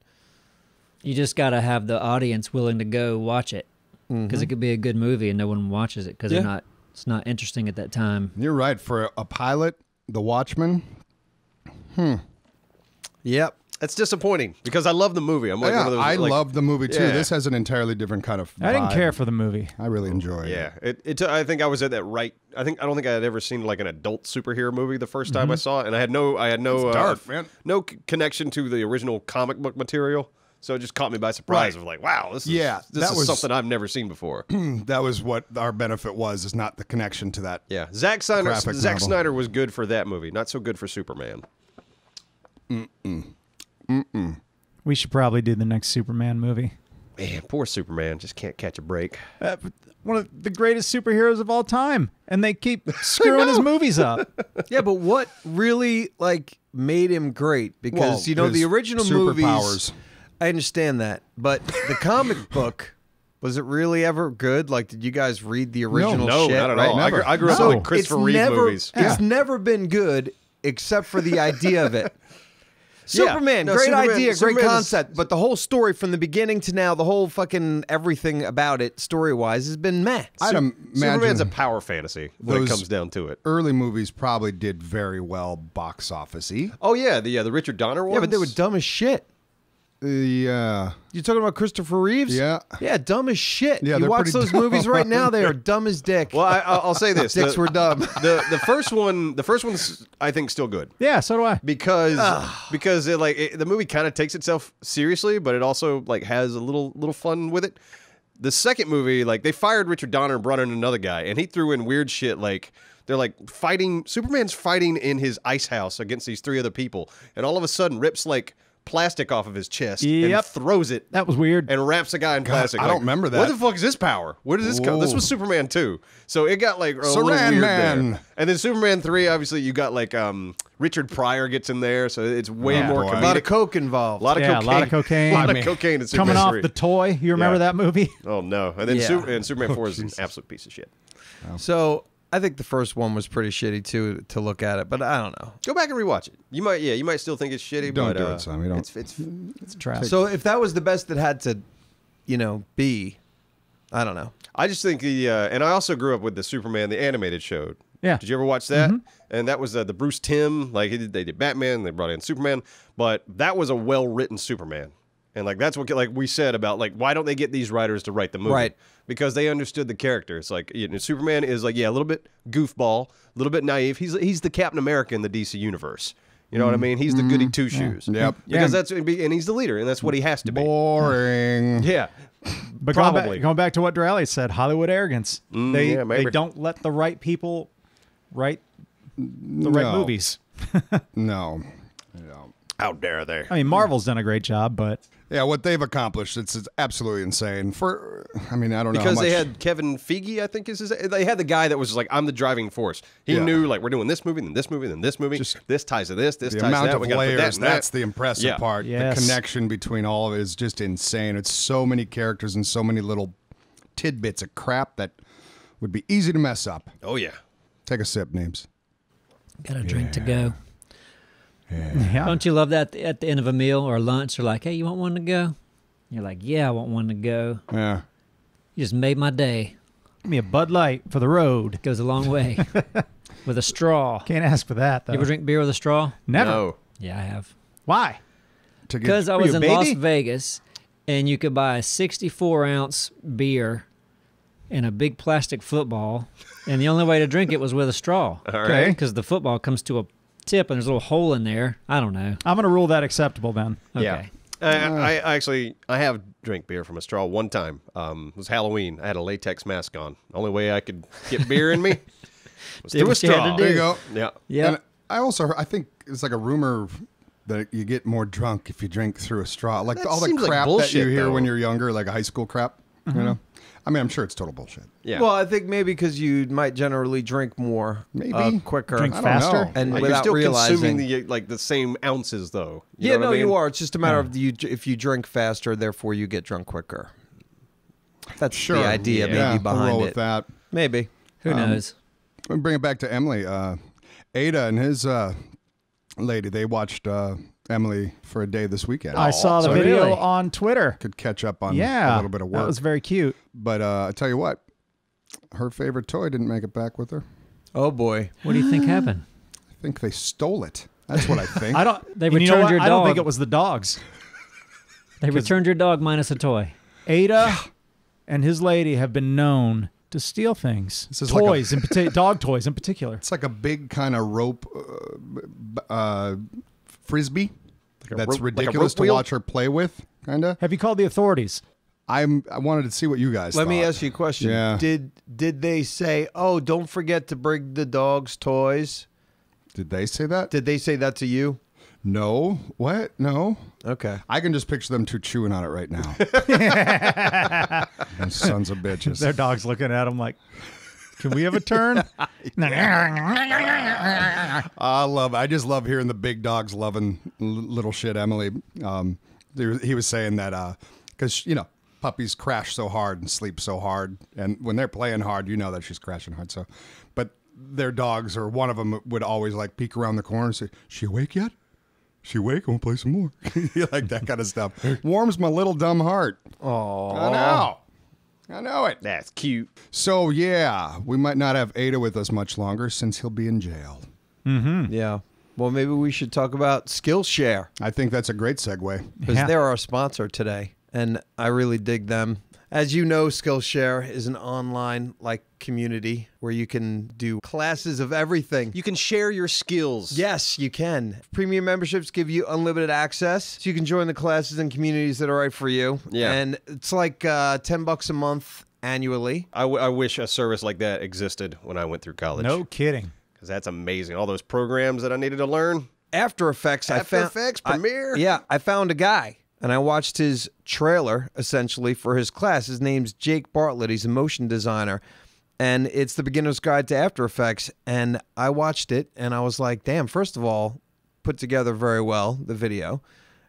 Speaker 5: You just got to have the audience willing to go watch it because it could be a good movie and no one watches it because it's not interesting at that time.
Speaker 3: You're right. For a pilot, The Watchmen.
Speaker 2: Yep.
Speaker 4: It's disappointing because I love the movie. I'm like one of those.
Speaker 3: I
Speaker 4: like,
Speaker 3: love the movie too.
Speaker 4: Yeah.
Speaker 3: This has an entirely different kind of vibe.
Speaker 1: I didn't care for the movie.
Speaker 3: I really enjoy
Speaker 4: Yeah,
Speaker 3: it.
Speaker 4: I think I was at that right. I don't think I had ever seen like an adult superhero movie the first time I saw it, and I had no
Speaker 3: dark, man.
Speaker 4: no connection to the original comic book material. So it just caught me by surprise.
Speaker 3: Right.
Speaker 4: Of like, wow, this
Speaker 3: Yeah,
Speaker 4: is
Speaker 3: that was-
Speaker 4: something I've never seen before.
Speaker 3: That was what our benefit was, is not the connection to that.
Speaker 4: Yeah, Zack
Speaker 3: Graphic
Speaker 4: Snyder
Speaker 3: novel.
Speaker 4: was good for that movie, not so good for Superman.
Speaker 1: We should probably do the next Superman movie.
Speaker 4: Man, poor Superman just can't catch a break.
Speaker 1: One of the greatest superheroes of all time, and they keep screwing his movies up.
Speaker 2: Yeah, but what really made him great? Because
Speaker 3: Well,
Speaker 2: the
Speaker 3: his
Speaker 2: original movies.
Speaker 3: superpowers.
Speaker 2: I understand that, but the comic book, was it really ever good? Like, did you guys read the original
Speaker 4: No,
Speaker 2: shit?
Speaker 4: not at all.
Speaker 3: Never.
Speaker 4: I grew up
Speaker 1: No.
Speaker 4: with like Christopher Reeve movies.
Speaker 2: It's never been good except for the idea of it. Superman,
Speaker 4: No,
Speaker 2: great
Speaker 4: Superman-
Speaker 2: idea, great
Speaker 4: Superman is-
Speaker 2: concept, but the whole story from the beginning to now, the whole fucking everything about it, story-wise, has been meh.
Speaker 3: I'd
Speaker 4: Superman's
Speaker 3: imagine
Speaker 4: a power fantasy when it
Speaker 3: those-
Speaker 4: comes down to it.
Speaker 3: early movies probably did very well box office-y.
Speaker 4: Oh yeah, the Richard Donner ones.
Speaker 2: Yeah, but they were dumb as shit.
Speaker 3: Yeah.
Speaker 2: You talking about Christopher Reeves?
Speaker 3: Yeah.
Speaker 2: Yeah, dumb as shit.
Speaker 3: Yeah,
Speaker 2: you
Speaker 3: they're
Speaker 2: watch
Speaker 3: pretty
Speaker 2: those
Speaker 3: dumb,
Speaker 2: movies right now, they
Speaker 3: right?
Speaker 2: are dumb as dick.
Speaker 4: Well, I'll say this:
Speaker 2: Dicks were dumb.
Speaker 4: the first one's I think still good
Speaker 1: Yeah, so do I.
Speaker 4: because the movie kind of takes itself seriously, but it also like has a little fun with it. The second movie, like they fired Richard Donner and brought in another guy, and he threw in weird shit like. They're like fighting. Superman's fighting in his ice house against these three other people, and all of a sudden rips like plastic off of his chest and
Speaker 1: Yep.
Speaker 4: throws it
Speaker 1: That was weird.
Speaker 4: and wraps a guy in plastic.
Speaker 3: I don't remember that.
Speaker 4: What the fuck is this power? Where does this come? This
Speaker 3: Whoa.
Speaker 4: was Superman 2. So it got like a little
Speaker 3: Saran
Speaker 4: weird
Speaker 3: Man.
Speaker 4: there. And then Superman 3, obviously you got like Richard Pryor gets in there, so it's way
Speaker 3: Oh,
Speaker 4: more
Speaker 3: boy.
Speaker 2: A
Speaker 4: comedic.
Speaker 2: lot of coke involved.
Speaker 4: lot of
Speaker 1: Yeah,
Speaker 4: cocaine.
Speaker 1: a lot of cocaine.
Speaker 4: A lot
Speaker 1: I
Speaker 4: of
Speaker 1: mean,
Speaker 4: cocaine in
Speaker 1: Coming
Speaker 4: Superman
Speaker 1: off
Speaker 4: 3.
Speaker 1: the toy. You remember
Speaker 4: Yeah.
Speaker 1: that movie?
Speaker 4: Oh no. And then
Speaker 2: Yeah.
Speaker 4: Superman 4 is an absolute piece of shit.
Speaker 2: So I think the first one was pretty shitty too to look at it, but I don't know.
Speaker 4: Go back and rewatch it. You might still think it's shitty,
Speaker 3: Don't
Speaker 4: but
Speaker 3: do it, son. We don't.
Speaker 1: It's trash.
Speaker 2: So if that was the best it had to, be, I don't know.
Speaker 4: I just think and I also grew up with the Superman, the animated show.
Speaker 1: Yeah.
Speaker 4: Did you ever watch that? And that was the Bruce Timm. Like they did Batman, they brought in Superman, but that was a well-written Superman. And like that's what like we said about like why don't they get these writers to write the movie?
Speaker 2: Right.
Speaker 4: Because they understood the character. It's like Superman is like a little bit goofball, a little bit naive. He's the Captain America in the DC universe. You know what I mean? He's the goody two shoes.
Speaker 3: Yep.
Speaker 4: Because and he's the leader, and that's what he has to be.
Speaker 3: Boring.
Speaker 4: Yeah.
Speaker 1: But
Speaker 4: Probably.
Speaker 1: going back to what Doraleous said, Hollywood arrogance.
Speaker 4: yeah,
Speaker 1: They
Speaker 4: maybe.
Speaker 1: don't let the right people write the right
Speaker 3: No.
Speaker 1: movies.
Speaker 3: No.
Speaker 4: How dare they?
Speaker 1: I mean, Marvel's done a great job, but
Speaker 3: Yeah, what they've accomplished, it's absolutely insane. I don't know
Speaker 4: Because
Speaker 3: how
Speaker 4: they
Speaker 3: much-
Speaker 4: had Kevin Feige, I think is his. They had the guy that was just like, I'm the driving force. He
Speaker 3: Yeah.
Speaker 4: knew like we're doing this movie, then this movie, then this movie.
Speaker 3: Just
Speaker 4: this ties to this. This
Speaker 3: the
Speaker 4: ties to
Speaker 3: amount
Speaker 4: that.
Speaker 3: of
Speaker 4: We gotta put that
Speaker 3: layers.
Speaker 4: and that.
Speaker 3: That's the impressive
Speaker 4: Yeah.
Speaker 3: part.
Speaker 1: Yes.
Speaker 3: The connection between all of it is just insane. It's so many characters and so many little tidbits of crap that would be easy to mess up.
Speaker 4: Oh yeah.
Speaker 3: Take a sip, Neebs.
Speaker 5: Got a drink to go.
Speaker 1: yeah.
Speaker 5: Don't you love that at the end of a meal or lunch? They're like, hey, you want one to go? You're like, yeah, I want one to go.
Speaker 3: Yeah.
Speaker 5: You just made my day.
Speaker 1: Give me a Bud Light for the road.
Speaker 5: Goes a long way. With a straw.
Speaker 1: Can't ask for that, though.
Speaker 5: You ever drink beer with a straw?
Speaker 1: Never.
Speaker 4: No.
Speaker 5: Yeah, I have.
Speaker 1: Why?
Speaker 3: To get
Speaker 5: Because I
Speaker 1: Were you
Speaker 5: was
Speaker 1: a
Speaker 5: in Las
Speaker 1: baby?
Speaker 5: Vegas, and you could buy a 64-ounce beer in a big plastic football, and the only way to drink it was with a straw.
Speaker 4: All right.
Speaker 5: Because the football comes to a tip, and there's a little hole in there. I don't know.
Speaker 1: I'm going to rule that acceptable then.
Speaker 5: Okay.
Speaker 4: Yeah. I have drank beer from a straw one time. It was Halloween. I had a latex mask on. Only way I could get beer in me was
Speaker 5: Did
Speaker 4: through a
Speaker 5: what you had to
Speaker 4: straw.
Speaker 5: do.
Speaker 3: There you go.
Speaker 4: Yeah.
Speaker 5: Yeah.
Speaker 3: And I think it's like a rumor that you get more drunk if you drink through a straw. Like
Speaker 4: That
Speaker 3: all the
Speaker 4: seems like
Speaker 3: crap that
Speaker 4: bullshit,
Speaker 3: you hear when
Speaker 4: though.
Speaker 3: you're younger, like high school crap. You know? I mean, I'm sure it's total bullshit.
Speaker 4: Yeah.
Speaker 2: Well, I think maybe because you might generally drink more,
Speaker 3: Maybe.
Speaker 2: quicker,
Speaker 1: Drink
Speaker 3: I don't
Speaker 1: faster?
Speaker 3: know.
Speaker 2: and
Speaker 4: Like,
Speaker 2: without
Speaker 4: you're still
Speaker 2: realizing.
Speaker 4: consuming the same ounces though. You
Speaker 2: Yeah,
Speaker 4: know what I mean?
Speaker 2: you are. It's just a matter of if you drink faster, therefore you get drunk quicker. That's
Speaker 3: Sure.
Speaker 2: the idea
Speaker 3: Yeah,
Speaker 2: maybe
Speaker 3: we'll
Speaker 2: behind
Speaker 3: roll
Speaker 2: it.
Speaker 3: with that.
Speaker 2: Maybe.
Speaker 5: Who knows?
Speaker 3: We'll bring it back to Emily. Ada and his lady, they watched Emily for a day this weekend.
Speaker 1: I saw the
Speaker 5: so
Speaker 1: video
Speaker 5: really?
Speaker 1: on Twitter.
Speaker 3: Could catch up on
Speaker 1: Yeah.
Speaker 3: a little bit of work.
Speaker 1: That was very cute.
Speaker 3: But I tell you what, her favorite toy didn't make it back with her.
Speaker 2: Oh boy.
Speaker 5: What do you think happened?
Speaker 3: I think they stole it. That's what I think.
Speaker 1: I don't.
Speaker 5: They
Speaker 1: and you know
Speaker 5: returned
Speaker 1: what?
Speaker 5: your
Speaker 1: I don't think
Speaker 5: dog.
Speaker 1: it was the dogs.
Speaker 5: They returned your dog minus a toy.
Speaker 1: Ada and his lady have been known to steal things.
Speaker 3: This is like
Speaker 1: Toys, in particular, dog toys in particular.
Speaker 3: It's like a big kind of rope frisbee that's
Speaker 4: rope- like a
Speaker 3: ridiculous
Speaker 4: rope
Speaker 3: to
Speaker 4: wheel?
Speaker 3: watch her play with, kind of.
Speaker 1: Have you called the authorities?
Speaker 3: I wanted to see what you guys
Speaker 2: Let me
Speaker 3: thought.
Speaker 2: ask you a question.
Speaker 3: Yeah.
Speaker 2: Did they say, "Oh, don't forget to bring the dog's toys"?
Speaker 3: Did they say that?
Speaker 2: Did they say that to you?
Speaker 3: No. What? No.
Speaker 2: Okay.
Speaker 3: I can just picture them two chewing on it right now. Those sons of bitches.
Speaker 1: Their dog's looking at them like, "Can we have a turn?"
Speaker 3: I just love hearing the big dogs loving little shit Emily. He was saying that because puppies crash so hard and sleep so hard, and when they're playing hard, that she's crashing hard. So, but their dogs, or one of them, would always like peek around the corner and say, "She awake yet? She awake? I want to play some more." Like that kind of stuff. Warms my little dumb heart.
Speaker 2: Oh,
Speaker 3: I know it.
Speaker 4: That's cute.
Speaker 3: So yeah, we might not have Ada with us much longer since he'll be in jail.
Speaker 2: yeah. Well, maybe we should talk about Skillshare,
Speaker 3: I think that's a great segue.
Speaker 2: because
Speaker 1: Yeah.
Speaker 2: they're our sponsor today, and I really dig them. As you know, Skillshare is an online community where you can do classes of everything.
Speaker 4: You can share your skills.
Speaker 2: Yes, you can. Premium memberships give you unlimited access, so you can join the classes and communities that are right for you.
Speaker 4: Yeah.
Speaker 2: And it's like $10 a month annually.
Speaker 4: I wish a service like that existed when I went through college.
Speaker 1: No kidding.
Speaker 4: Because that's amazing. All those programs that I needed to learn.
Speaker 2: After Effects,
Speaker 4: After Effects, Premiere.
Speaker 2: I found a guy, and I watched his trailer, essentially, for his class. His name's Jake Bartlett. He's a motion designer, and it's the beginner's guide to After Effects. And I watched it, and I was like, damn, first of all, put together very well, the video.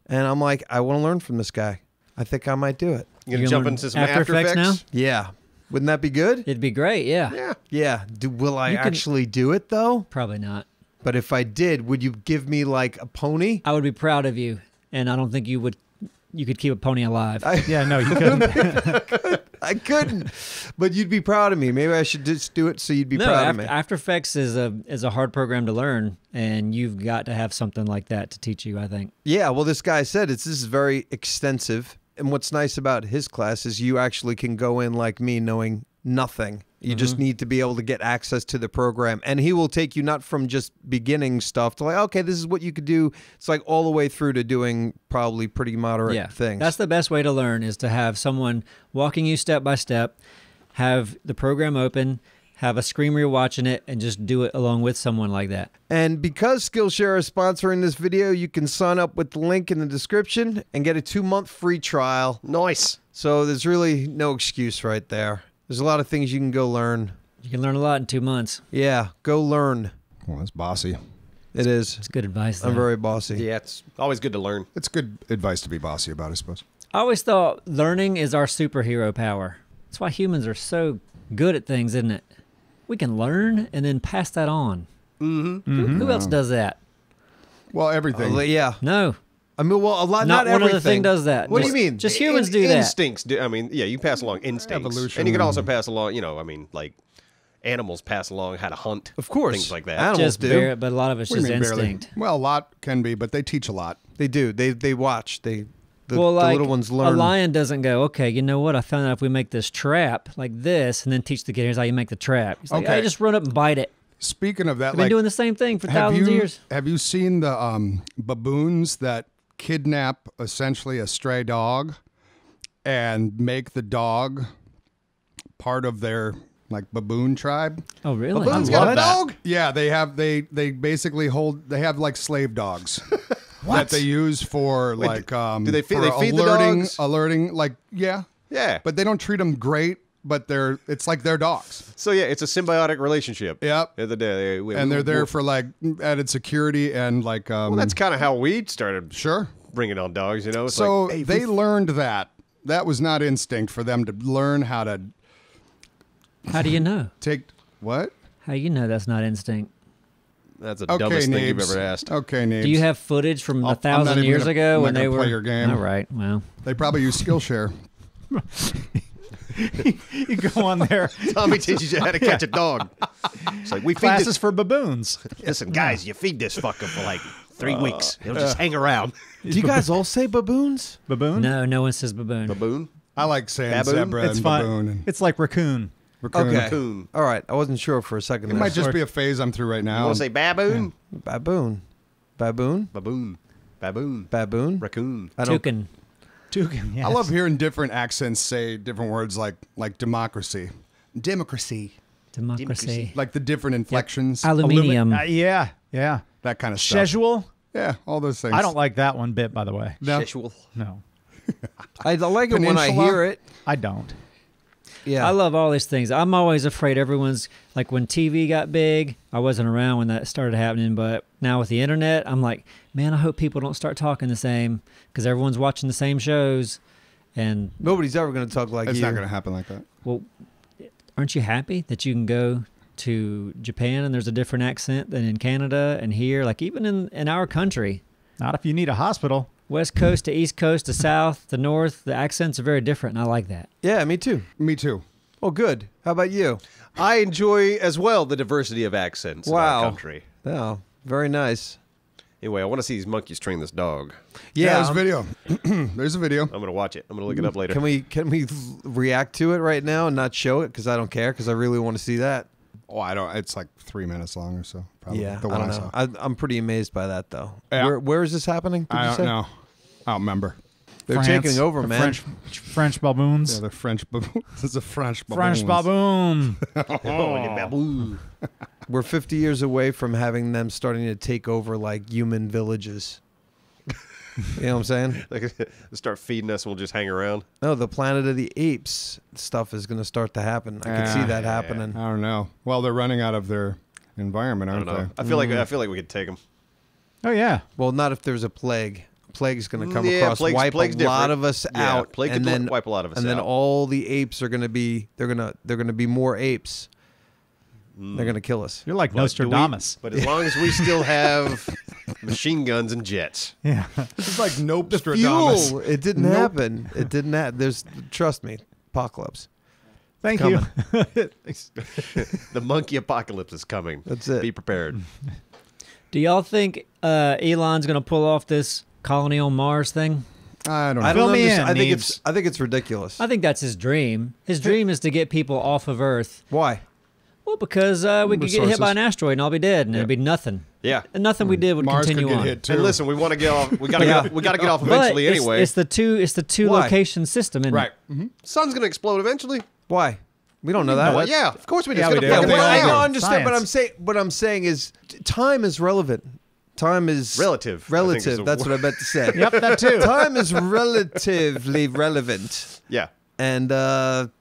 Speaker 2: And I'm like, I want to learn from this guy. I think I might do it.
Speaker 4: You're going
Speaker 5: You
Speaker 4: to jump
Speaker 5: learn
Speaker 4: into some
Speaker 5: After
Speaker 4: After
Speaker 5: Effects
Speaker 4: Effects
Speaker 5: now?
Speaker 2: Yeah. Wouldn't that be good?
Speaker 5: It'd be great, yeah.
Speaker 4: Yeah.
Speaker 2: Yeah. Will I
Speaker 5: You can-
Speaker 2: actually do it, though?
Speaker 5: Probably not.
Speaker 2: But if I did, would you give me, a pony?
Speaker 5: I would be proud of you, and I don't think you could keep a pony alive.
Speaker 1: Yeah, no, you couldn't.
Speaker 2: I couldn't. But you'd be proud of me. Maybe I should just do it so you'd be
Speaker 5: no,
Speaker 2: proud of me.
Speaker 5: After Effects is a hard program to learn, and you've got to have something like that to teach you, I think.
Speaker 2: Yeah, well, this guy said this is very extensive. And what's nice about his class is you actually can go in like me knowing nothing. You just need to be able to get access to the program. And he will take you not from just beginning stuff to okay, this is what you could do. It's all the way through to doing probably pretty moderate things.
Speaker 5: That's the best way to learn, is to have someone walking you step by step, have the program open, have a screen where you're watching it, and just do it along with someone like that.
Speaker 2: And because Skillshare is sponsoring this video, you can sign up with the link in the description and get a 2-month free trial.
Speaker 4: Nice.
Speaker 2: So there's really no excuse right there. There's a lot of things you can go learn.
Speaker 5: You can learn a lot in 2 months.
Speaker 2: Yeah, go learn.
Speaker 3: Well, that's bossy.
Speaker 2: It is.
Speaker 5: It's good advice, though.
Speaker 2: I'm very bossy.
Speaker 4: Yeah, it's always good to learn.
Speaker 3: It's good advice to be bossy about, I suppose.
Speaker 5: I always thought learning is our superhero power. That's why humans are so good at things, isn't it? We can learn and then pass that on.
Speaker 4: Mm-hmm.
Speaker 5: Who else does that?
Speaker 3: Well, everything.
Speaker 2: Yeah.
Speaker 5: No.
Speaker 2: I mean, well, a lot.
Speaker 5: Not one
Speaker 2: everything.
Speaker 5: other thing does that.
Speaker 2: What do
Speaker 5: Just-
Speaker 2: you mean?
Speaker 5: Just humans do that.
Speaker 4: Instincts. You pass along instincts.
Speaker 3: Evolution.
Speaker 4: And you can also pass along, animals pass along how to hunt.
Speaker 2: Of course.
Speaker 4: Things like that.
Speaker 2: Animals
Speaker 5: Just
Speaker 2: do.
Speaker 5: bare, but a lot of it's
Speaker 3: What do
Speaker 5: just
Speaker 3: you mean barely?
Speaker 5: instinct.
Speaker 3: Well, a lot can be, but they teach a lot.
Speaker 2: They do. They watch. The
Speaker 5: Well, like
Speaker 2: little ones learn.
Speaker 5: a lion doesn't go, okay, you know what? I found out if we make this trap like this, and then teach the kid, here's how you make the trap. He's like,
Speaker 3: Okay.
Speaker 5: hey, just run up and bite it.
Speaker 3: Speaking of that,
Speaker 5: I've been doing the same thing for
Speaker 3: have
Speaker 5: thousands
Speaker 3: you,
Speaker 5: of years.
Speaker 3: Have you seen the baboons that kidnap essentially a stray dog and make the dog part of their baboon tribe?
Speaker 5: Oh, really?
Speaker 2: Baboons
Speaker 1: I
Speaker 2: got
Speaker 1: love
Speaker 2: a
Speaker 1: that.
Speaker 2: dog.
Speaker 3: Yeah, they basically have slave dogs that they use for
Speaker 4: do they feed-
Speaker 3: for
Speaker 4: they feed the dogs?
Speaker 3: alerting yeah,
Speaker 4: Yeah.
Speaker 3: but they don't treat them great, but it's like their dogs.
Speaker 4: So, yeah, it's a symbiotic relationship.
Speaker 3: Yep.
Speaker 4: The other day,
Speaker 3: And they're there for added security and
Speaker 4: Well, that's kind of how we started
Speaker 3: sure.
Speaker 4: bringing on dogs, It's
Speaker 3: So
Speaker 4: like, hey,
Speaker 3: they learned that. That was not instinct for them to learn how to
Speaker 5: How do you know?
Speaker 3: take what?
Speaker 5: How you know that's not instinct?
Speaker 4: that's the
Speaker 3: Okay,
Speaker 4: dumbest thing you've
Speaker 3: Neebs.
Speaker 4: ever asked.
Speaker 3: Okay, Neebs.
Speaker 5: Do you have footage from
Speaker 3: I'm not
Speaker 5: 1,000
Speaker 3: even
Speaker 5: years
Speaker 3: gonna-
Speaker 5: ago
Speaker 3: I'm
Speaker 5: when
Speaker 3: not
Speaker 5: they
Speaker 3: gonna
Speaker 5: were?
Speaker 3: play your game.
Speaker 5: All right. Well,
Speaker 3: They probably use Skillshare.
Speaker 1: You go on there.
Speaker 4: Tommy teaches you how to catch a dog. It's like, we feed
Speaker 1: Classes
Speaker 4: this.
Speaker 1: for baboons.
Speaker 4: Listen, guys, you feed this fucker for 3 weeks. He'll just hang around.
Speaker 2: Do you guys all say baboons?
Speaker 1: Baboon?
Speaker 5: no one says baboon.
Speaker 4: Baboon?
Speaker 3: I like saying
Speaker 4: Baboon?
Speaker 3: zebra
Speaker 1: It's
Speaker 3: and
Speaker 1: fine.
Speaker 3: baboon. And
Speaker 1: It's like raccoon.
Speaker 3: raccoon.
Speaker 2: Okay.
Speaker 4: Raccoon.
Speaker 2: All right. I wasn't sure for a second.
Speaker 3: It
Speaker 2: there.
Speaker 3: might just be a phase I'm through right
Speaker 4: You
Speaker 3: now.
Speaker 4: want to say baboon?
Speaker 2: baboon. Baboon.
Speaker 4: Baboon. Baboon.
Speaker 2: Baboon.
Speaker 4: Raccoon.
Speaker 2: I don't.
Speaker 5: Toucan.
Speaker 1: Toucan, yes.
Speaker 3: I love hearing different accents say different words like democracy. Democracy.
Speaker 5: Democracy.
Speaker 3: Like the different inflections.
Speaker 5: Aluminium.
Speaker 1: Yeah.
Speaker 3: That kind of stuff.
Speaker 1: Schedule.
Speaker 3: Yeah, all those things.
Speaker 1: I don't like that one bit, by the way.
Speaker 3: No.
Speaker 4: Sexual.
Speaker 1: No,
Speaker 2: I like it when I
Speaker 3: Peninsula?
Speaker 2: hear it.
Speaker 1: I don't.
Speaker 2: Yeah.
Speaker 5: I love all these things. I'm always afraid everyone's like when TV got big. I wasn't around when that started happening, but now with the internet, I'm like, man, I hope people don't start talking the same because everyone's watching the same shows, and
Speaker 2: Nobody's ever going to talk like
Speaker 3: It's
Speaker 2: you.
Speaker 3: not going to happen like that.
Speaker 5: well, aren't you happy that you can go to Japan and there's a different accent than in Canada and here, like even in our country,
Speaker 1: Not if you need a hospital.
Speaker 5: West Coast to East Coast to South to North, the accents are very different, and I like that.
Speaker 2: Yeah, me too.
Speaker 3: Me too.
Speaker 2: Oh, good. How about you?
Speaker 4: I enjoy as well the diversity of accents in our country.
Speaker 2: Oh, very nice.
Speaker 4: Anyway, I want to see these monkeys train this dog.
Speaker 3: Yeah, there's a
Speaker 2: I'm-
Speaker 3: video. There's a video.
Speaker 4: I'm going to watch it. I'm going to look it up later.
Speaker 2: Can we react to it right now and not show it because I don't care because I really want to see that.
Speaker 3: Oh, I don't. It's like 3 minutes long or so. Probably.
Speaker 2: Yeah,
Speaker 3: the
Speaker 2: I
Speaker 3: one
Speaker 2: don't
Speaker 3: saw.
Speaker 2: know. I'm pretty amazed by that though.
Speaker 3: Yeah.
Speaker 2: Where is this happening? Did
Speaker 3: I
Speaker 2: you
Speaker 3: don't
Speaker 2: say?
Speaker 3: know. I don't remember.
Speaker 2: They're
Speaker 1: France,
Speaker 2: taking over,
Speaker 1: the
Speaker 2: man.
Speaker 1: French baboons.
Speaker 3: Yeah, the French baboon. This is a French baboon.
Speaker 1: French baboon.
Speaker 2: We're 50 years away from having them starting to take over like human villages. You know what I'm saying?
Speaker 4: They start feeding us and we'll just hang around.
Speaker 2: No, the Planet of the Apes stuff is going to start to happen. I can see that happening.
Speaker 3: I don't know. Well, they're running out of their environment,
Speaker 4: I
Speaker 3: aren't
Speaker 4: don't know.
Speaker 3: they?
Speaker 4: I feel like we could take them.
Speaker 1: Oh yeah.
Speaker 2: Well, not if there's a plague. Plague's going to come
Speaker 4: Yeah,
Speaker 2: across,
Speaker 4: plague's
Speaker 2: wipe a lot
Speaker 4: different.
Speaker 2: of us
Speaker 4: Yeah,
Speaker 2: out,
Speaker 4: plague
Speaker 2: and
Speaker 4: could
Speaker 2: then
Speaker 4: wipe a lot of us
Speaker 2: and then
Speaker 4: out.
Speaker 2: all the apes are going to be they're going to be more apes. They're going to kill us.
Speaker 1: You're like
Speaker 4: But do we-
Speaker 1: Nostradamus.
Speaker 4: But as long as we still have machine guns and jets.
Speaker 1: Yeah.
Speaker 3: This is like Nope
Speaker 2: Fuel. It didn't happen. It didn't happen. Trust me, apocalypse.
Speaker 1: Thank you.
Speaker 4: The monkey apocalypse is coming.
Speaker 2: That's it.
Speaker 4: Be prepared.
Speaker 5: Do y'all think Elon's going to pull off this colony on Mars thing?
Speaker 3: I don't know.
Speaker 2: I
Speaker 1: Fill
Speaker 2: don't
Speaker 1: me
Speaker 2: understand.
Speaker 1: in,
Speaker 2: I think it's ridiculous.
Speaker 5: I think that's his dream. His dream is to get people off of Earth.
Speaker 2: Why?
Speaker 5: Well, because we could get hit by an asteroid and I'll be dead, and it'd be nothing.
Speaker 4: Yeah.
Speaker 5: And nothing we did would
Speaker 3: Mars could
Speaker 5: continue
Speaker 3: get
Speaker 5: on.
Speaker 3: hit too.
Speaker 4: And listen, we want to get off. We got to
Speaker 2: Yeah.
Speaker 4: get. We got to get off
Speaker 5: But
Speaker 4: eventually anyway.
Speaker 5: it's the two
Speaker 2: Why?
Speaker 5: location system, isn't
Speaker 3: Right.
Speaker 5: it?
Speaker 4: Sun's gonna explode eventually.
Speaker 2: Why? We don't know that.
Speaker 4: Well, yeah, of course we just
Speaker 1: Yeah,
Speaker 4: gotta
Speaker 1: we do.
Speaker 4: fucking
Speaker 1: Yeah,
Speaker 2: Well,
Speaker 1: they
Speaker 2: I
Speaker 1: all do.
Speaker 2: understand,
Speaker 1: Science.
Speaker 2: what I'm saying is time is relevant. Time is
Speaker 4: Relative, I think is
Speaker 2: Relative.
Speaker 4: the
Speaker 2: That's what I meant to say.
Speaker 1: Yep, that too.
Speaker 2: Time is relatively relevant,
Speaker 4: Yeah,
Speaker 2: and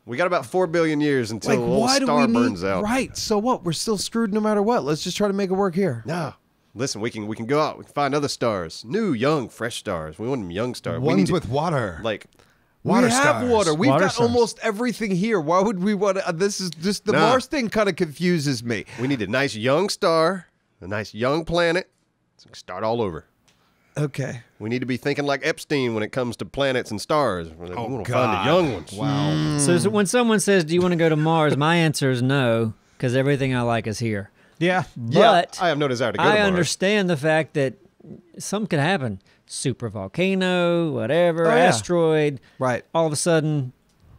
Speaker 4: we got about 4 billion years until
Speaker 2: like,
Speaker 4: a little
Speaker 2: why do
Speaker 4: star
Speaker 2: we need?
Speaker 4: burns out.
Speaker 2: Right. So what? We're still screwed no matter what. Let's just try to make it work here.
Speaker 4: No, listen, we can go out. We can find other stars, new, young, fresh stars. We want them young stars. We
Speaker 3: Ones
Speaker 4: need to-
Speaker 3: with water.
Speaker 4: like.
Speaker 3: Water
Speaker 2: we have
Speaker 3: stars.
Speaker 2: water. We've
Speaker 1: Water
Speaker 2: got
Speaker 1: stars.
Speaker 2: almost everything here. Why would we want to? This is just the
Speaker 4: Nah.
Speaker 2: Mars thing. Kind of confuses me.
Speaker 4: We need a nice young star, a nice young planet. So we can start all over.
Speaker 2: Okay.
Speaker 4: We need to be thinking like Epstein when it comes to planets and stars. We want to
Speaker 3: God.
Speaker 4: find the young ones.
Speaker 3: Wow.
Speaker 5: So when someone says, "Do you want to go to Mars?" my answer is no, because everything I like is here.
Speaker 1: Yeah.
Speaker 5: But
Speaker 4: I have no desire to go to
Speaker 5: I
Speaker 4: Mars.
Speaker 5: understand the fact that something could happen. Super volcano, whatever,
Speaker 2: Oh, yeah.
Speaker 5: asteroid.
Speaker 2: Right.
Speaker 5: All of a sudden,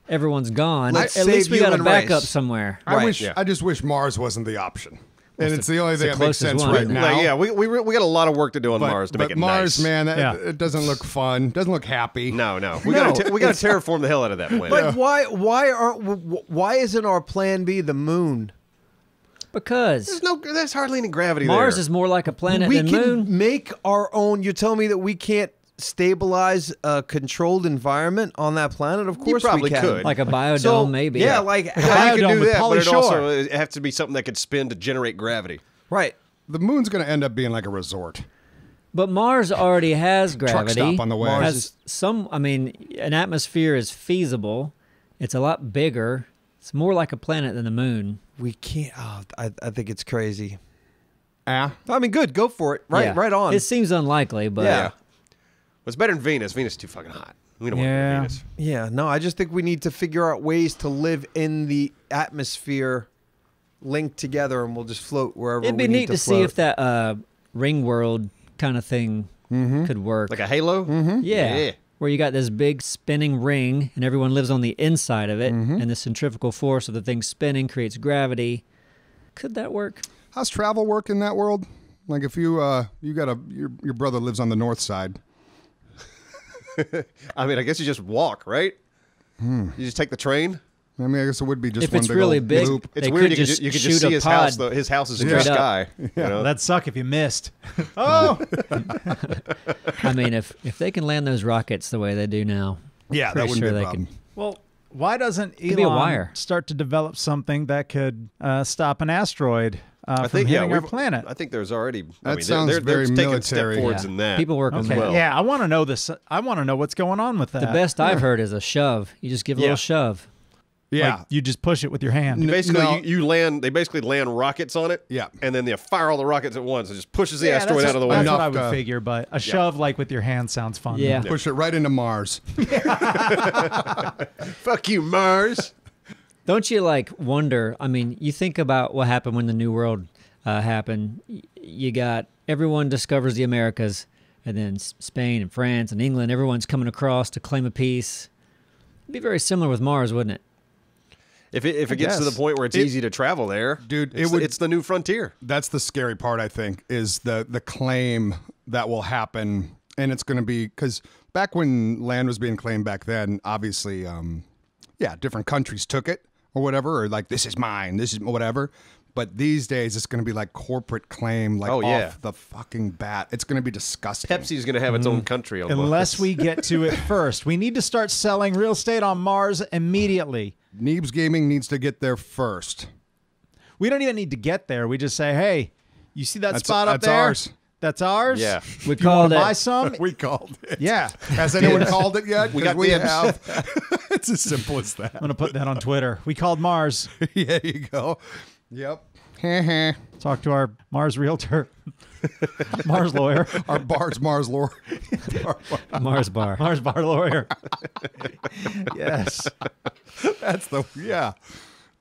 Speaker 5: everyone's gone.
Speaker 2: Let's
Speaker 5: At least
Speaker 2: save
Speaker 5: we got a
Speaker 2: human
Speaker 5: backup
Speaker 2: race.
Speaker 5: somewhere.
Speaker 3: I
Speaker 2: Right.
Speaker 3: just wish Mars wasn't the option. And it's the only
Speaker 5: the
Speaker 3: thing that makes
Speaker 5: closest
Speaker 3: sense
Speaker 5: one,
Speaker 3: right
Speaker 5: isn't it?
Speaker 3: now.
Speaker 4: Like, yeah, we got a lot of work to do on
Speaker 3: But,
Speaker 4: Mars to
Speaker 3: but
Speaker 4: make it
Speaker 3: Mars,
Speaker 4: nice.
Speaker 3: man,
Speaker 1: Yeah.
Speaker 3: it doesn't look fun. Doesn't look happy.
Speaker 4: No, we got to terraform the hell out of that planet.
Speaker 2: But why isn't our plan B the moon?
Speaker 5: Because
Speaker 4: There's hardly any gravity
Speaker 5: Mars
Speaker 4: there.
Speaker 5: is more like a planet
Speaker 2: We
Speaker 5: than
Speaker 2: can
Speaker 5: moon.
Speaker 2: make our own. You're telling me that we can't stabilize a controlled environment on that planet? Of course
Speaker 4: probably
Speaker 2: we can.
Speaker 4: could.
Speaker 5: Like a biodome,
Speaker 2: So,
Speaker 5: maybe.
Speaker 2: Yeah, like
Speaker 4: Yeah, you
Speaker 1: biodome
Speaker 4: can do
Speaker 1: with
Speaker 4: that, but it
Speaker 1: Pauly
Speaker 4: also
Speaker 1: Shore.
Speaker 4: it has to be something that could spin to generate gravity.
Speaker 2: right.
Speaker 3: The moon's going to end up being like a resort.
Speaker 5: But Mars already has gravity.
Speaker 3: stop on the way.
Speaker 5: Has an atmosphere is feasible. It's a lot bigger. It's more like a planet than the moon.
Speaker 2: We can't. Oh, I think it's crazy.
Speaker 3: Ah.
Speaker 2: I mean, good. Go for it. Right.
Speaker 5: Yeah.
Speaker 2: Right on.
Speaker 5: It seems unlikely, but
Speaker 2: Yeah.
Speaker 4: It's better than Venus. Venus is too fucking hot. We don't want to
Speaker 1: Yeah.
Speaker 4: go to Venus.
Speaker 2: Yeah. No, I just think we need to figure out ways to live in the atmosphere linked together, and we'll just float wherever.
Speaker 5: it'd be
Speaker 2: we need
Speaker 5: neat to see
Speaker 2: float.
Speaker 5: if that ring world kind of thing could work.
Speaker 4: Like a halo?
Speaker 5: yeah. Where you got this big spinning ring and everyone lives on the inside of it, and the centrifugal force of the thing spinning creates gravity. Could that work?
Speaker 3: How's travel work in that world? Like if you got your brother lives on the north side.
Speaker 4: I mean, I guess you just walk, right? You just take the train.
Speaker 3: I mean, I guess it would be just
Speaker 5: If
Speaker 3: one
Speaker 5: it's
Speaker 3: big
Speaker 5: really
Speaker 3: old
Speaker 5: big,
Speaker 3: loop.
Speaker 4: It's
Speaker 5: they
Speaker 4: weird.
Speaker 5: could
Speaker 4: You
Speaker 5: just
Speaker 4: could just
Speaker 5: shoot
Speaker 4: see
Speaker 5: a
Speaker 4: his
Speaker 5: pod
Speaker 4: house. Though. His house is in the
Speaker 5: straight up.
Speaker 4: sky. You know?
Speaker 1: That'd suck if you missed. Oh.
Speaker 5: I mean, if they can land those rockets the way they do now,
Speaker 3: Yeah, that
Speaker 5: pretty
Speaker 3: wouldn't
Speaker 5: sure
Speaker 3: be a
Speaker 5: they
Speaker 3: problem.
Speaker 5: can.
Speaker 1: Well, Why doesn't
Speaker 5: Could be a
Speaker 1: Elon
Speaker 5: wire.
Speaker 1: start to develop something that could stop an asteroid from hitting our planet?
Speaker 4: I think there's already.
Speaker 3: That sounds
Speaker 4: they're
Speaker 3: very
Speaker 4: taking step
Speaker 3: military.
Speaker 4: forwards in that.
Speaker 5: People work on
Speaker 1: Okay.
Speaker 5: that.
Speaker 1: Yeah, I want to know this. I want to know what's going on with that.
Speaker 5: The best I've heard is a shove. You just give a little shove.
Speaker 3: Yeah.
Speaker 1: Like, you just push it with your hand.
Speaker 4: Basically,
Speaker 3: No.
Speaker 4: you land. They basically land rockets on it.
Speaker 3: Yeah.
Speaker 4: and then they fire all the rockets at once. It just pushes the
Speaker 1: Yeah,
Speaker 4: asteroid
Speaker 1: that's
Speaker 4: out of the way.
Speaker 1: That's what I
Speaker 3: Enough
Speaker 1: would
Speaker 3: to-
Speaker 1: figure, but a shove like with your hand sounds fun.
Speaker 5: Yeah.
Speaker 3: Push it right into Mars.
Speaker 4: Fuck you, Mars.
Speaker 5: Don't you like wonder? I mean, you think about what happened when the New World happened. You got everyone discovers the Americas, and then Spain and France and England. Everyone's coming across to claim a peace. It'd be very similar with Mars, wouldn't it?
Speaker 4: If it gets to the
Speaker 1: guess.
Speaker 4: point where it's easy to travel there,
Speaker 3: Dude,
Speaker 4: it's the new frontier.
Speaker 3: That's the scary part, I think, is the claim that will happen. And it's going to be, because back when land was being claimed back then, obviously, different countries took it or whatever, or like, this is mine, this is whatever. But these days, it's going to be like corporate claim, like off the fucking bat. It's going to be disgusting.
Speaker 4: Pepsi's going to have its own country on
Speaker 1: Unless
Speaker 4: Mars.
Speaker 1: we get to it first. We need to start selling real estate on Mars immediately.
Speaker 3: Neebs Gaming needs to get there first.
Speaker 1: We don't even need to get there. We just say, hey, you see that spot up
Speaker 3: that's
Speaker 1: there?
Speaker 3: ours.
Speaker 1: That's ours?
Speaker 4: Yeah.
Speaker 5: We
Speaker 1: You
Speaker 5: called
Speaker 1: want to
Speaker 5: it.
Speaker 1: buy some?
Speaker 3: We called it.
Speaker 1: Yeah.
Speaker 3: Has anyone called it yet?
Speaker 4: We got
Speaker 3: 'Cause we
Speaker 4: dibs.
Speaker 3: have. It's as simple as that.
Speaker 1: I'm going to put that on Twitter. We called Mars.
Speaker 3: Yeah, you go. Yep.
Speaker 1: Talk to our Mars realtor. Mars lawyer.
Speaker 3: Our Mars lore.
Speaker 5: Mars bar.
Speaker 1: Mars bar lawyer. Yes.
Speaker 3: That's yeah.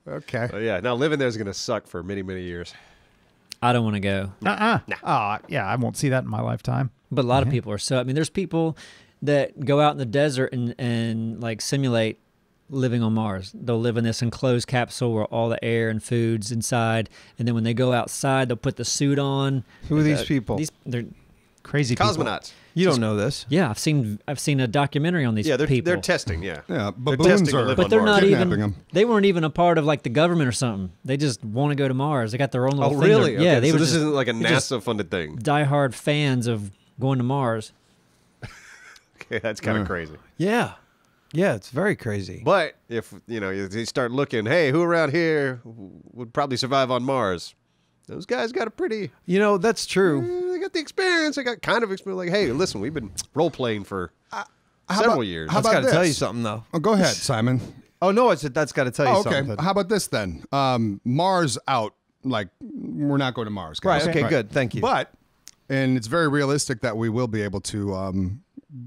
Speaker 3: Okay.
Speaker 4: Oh, yeah. Now living there is going to suck for many, many years.
Speaker 5: I don't want to go.
Speaker 1: Yeah, I won't see that in my lifetime.
Speaker 5: But a lot of people are so. I mean, there's people that go out in the desert and like simulate living on Mars. They'll live in this enclosed capsule where all the air and food's inside, and then when they go outside, they'll put the suit on.
Speaker 2: Who are these people?
Speaker 5: They're
Speaker 1: Crazy people.
Speaker 4: Cosmonauts.
Speaker 2: You don't know this.
Speaker 5: yeah. I've seen a documentary on these
Speaker 4: Yeah,
Speaker 5: people.
Speaker 4: they're testing. Yeah.
Speaker 3: Yeah,
Speaker 4: They're
Speaker 3: baboons
Speaker 4: testing to
Speaker 3: are.
Speaker 4: live
Speaker 5: but
Speaker 4: on
Speaker 5: they're
Speaker 4: Mars.
Speaker 5: not
Speaker 3: Kidnapping
Speaker 5: even.
Speaker 3: them.
Speaker 5: They weren't even a part of like the government or something. They just want to go to Mars. They got their own little
Speaker 4: Oh,
Speaker 5: thing.
Speaker 4: really?
Speaker 5: Yeah.
Speaker 4: Okay,
Speaker 5: They
Speaker 4: so
Speaker 5: were
Speaker 4: this
Speaker 5: just
Speaker 4: isn't like a
Speaker 5: just
Speaker 4: NASA-funded thing.
Speaker 5: diehard fans of going to Mars.
Speaker 4: Okay, that's kind of crazy.
Speaker 2: Yeah. Yeah, it's very crazy.
Speaker 4: But if you start looking, hey, who around here would probably survive on Mars? Those guys got a pretty.
Speaker 2: That's true.
Speaker 4: They got the experience. They got kind of experience. Like, hey, listen, we've been role playing for several years.
Speaker 3: how
Speaker 2: That's
Speaker 3: about
Speaker 2: got to tell
Speaker 3: this?
Speaker 2: you something, though.
Speaker 3: Oh, go ahead, Simon.
Speaker 2: Oh, no, I said that's got to tell you
Speaker 3: Oh, okay.
Speaker 2: something.
Speaker 3: How about this then? Mars out. Like, we're not going to Mars, guys.
Speaker 2: Right, okay, good. Thank you.
Speaker 3: But, and it's very realistic that we will be able to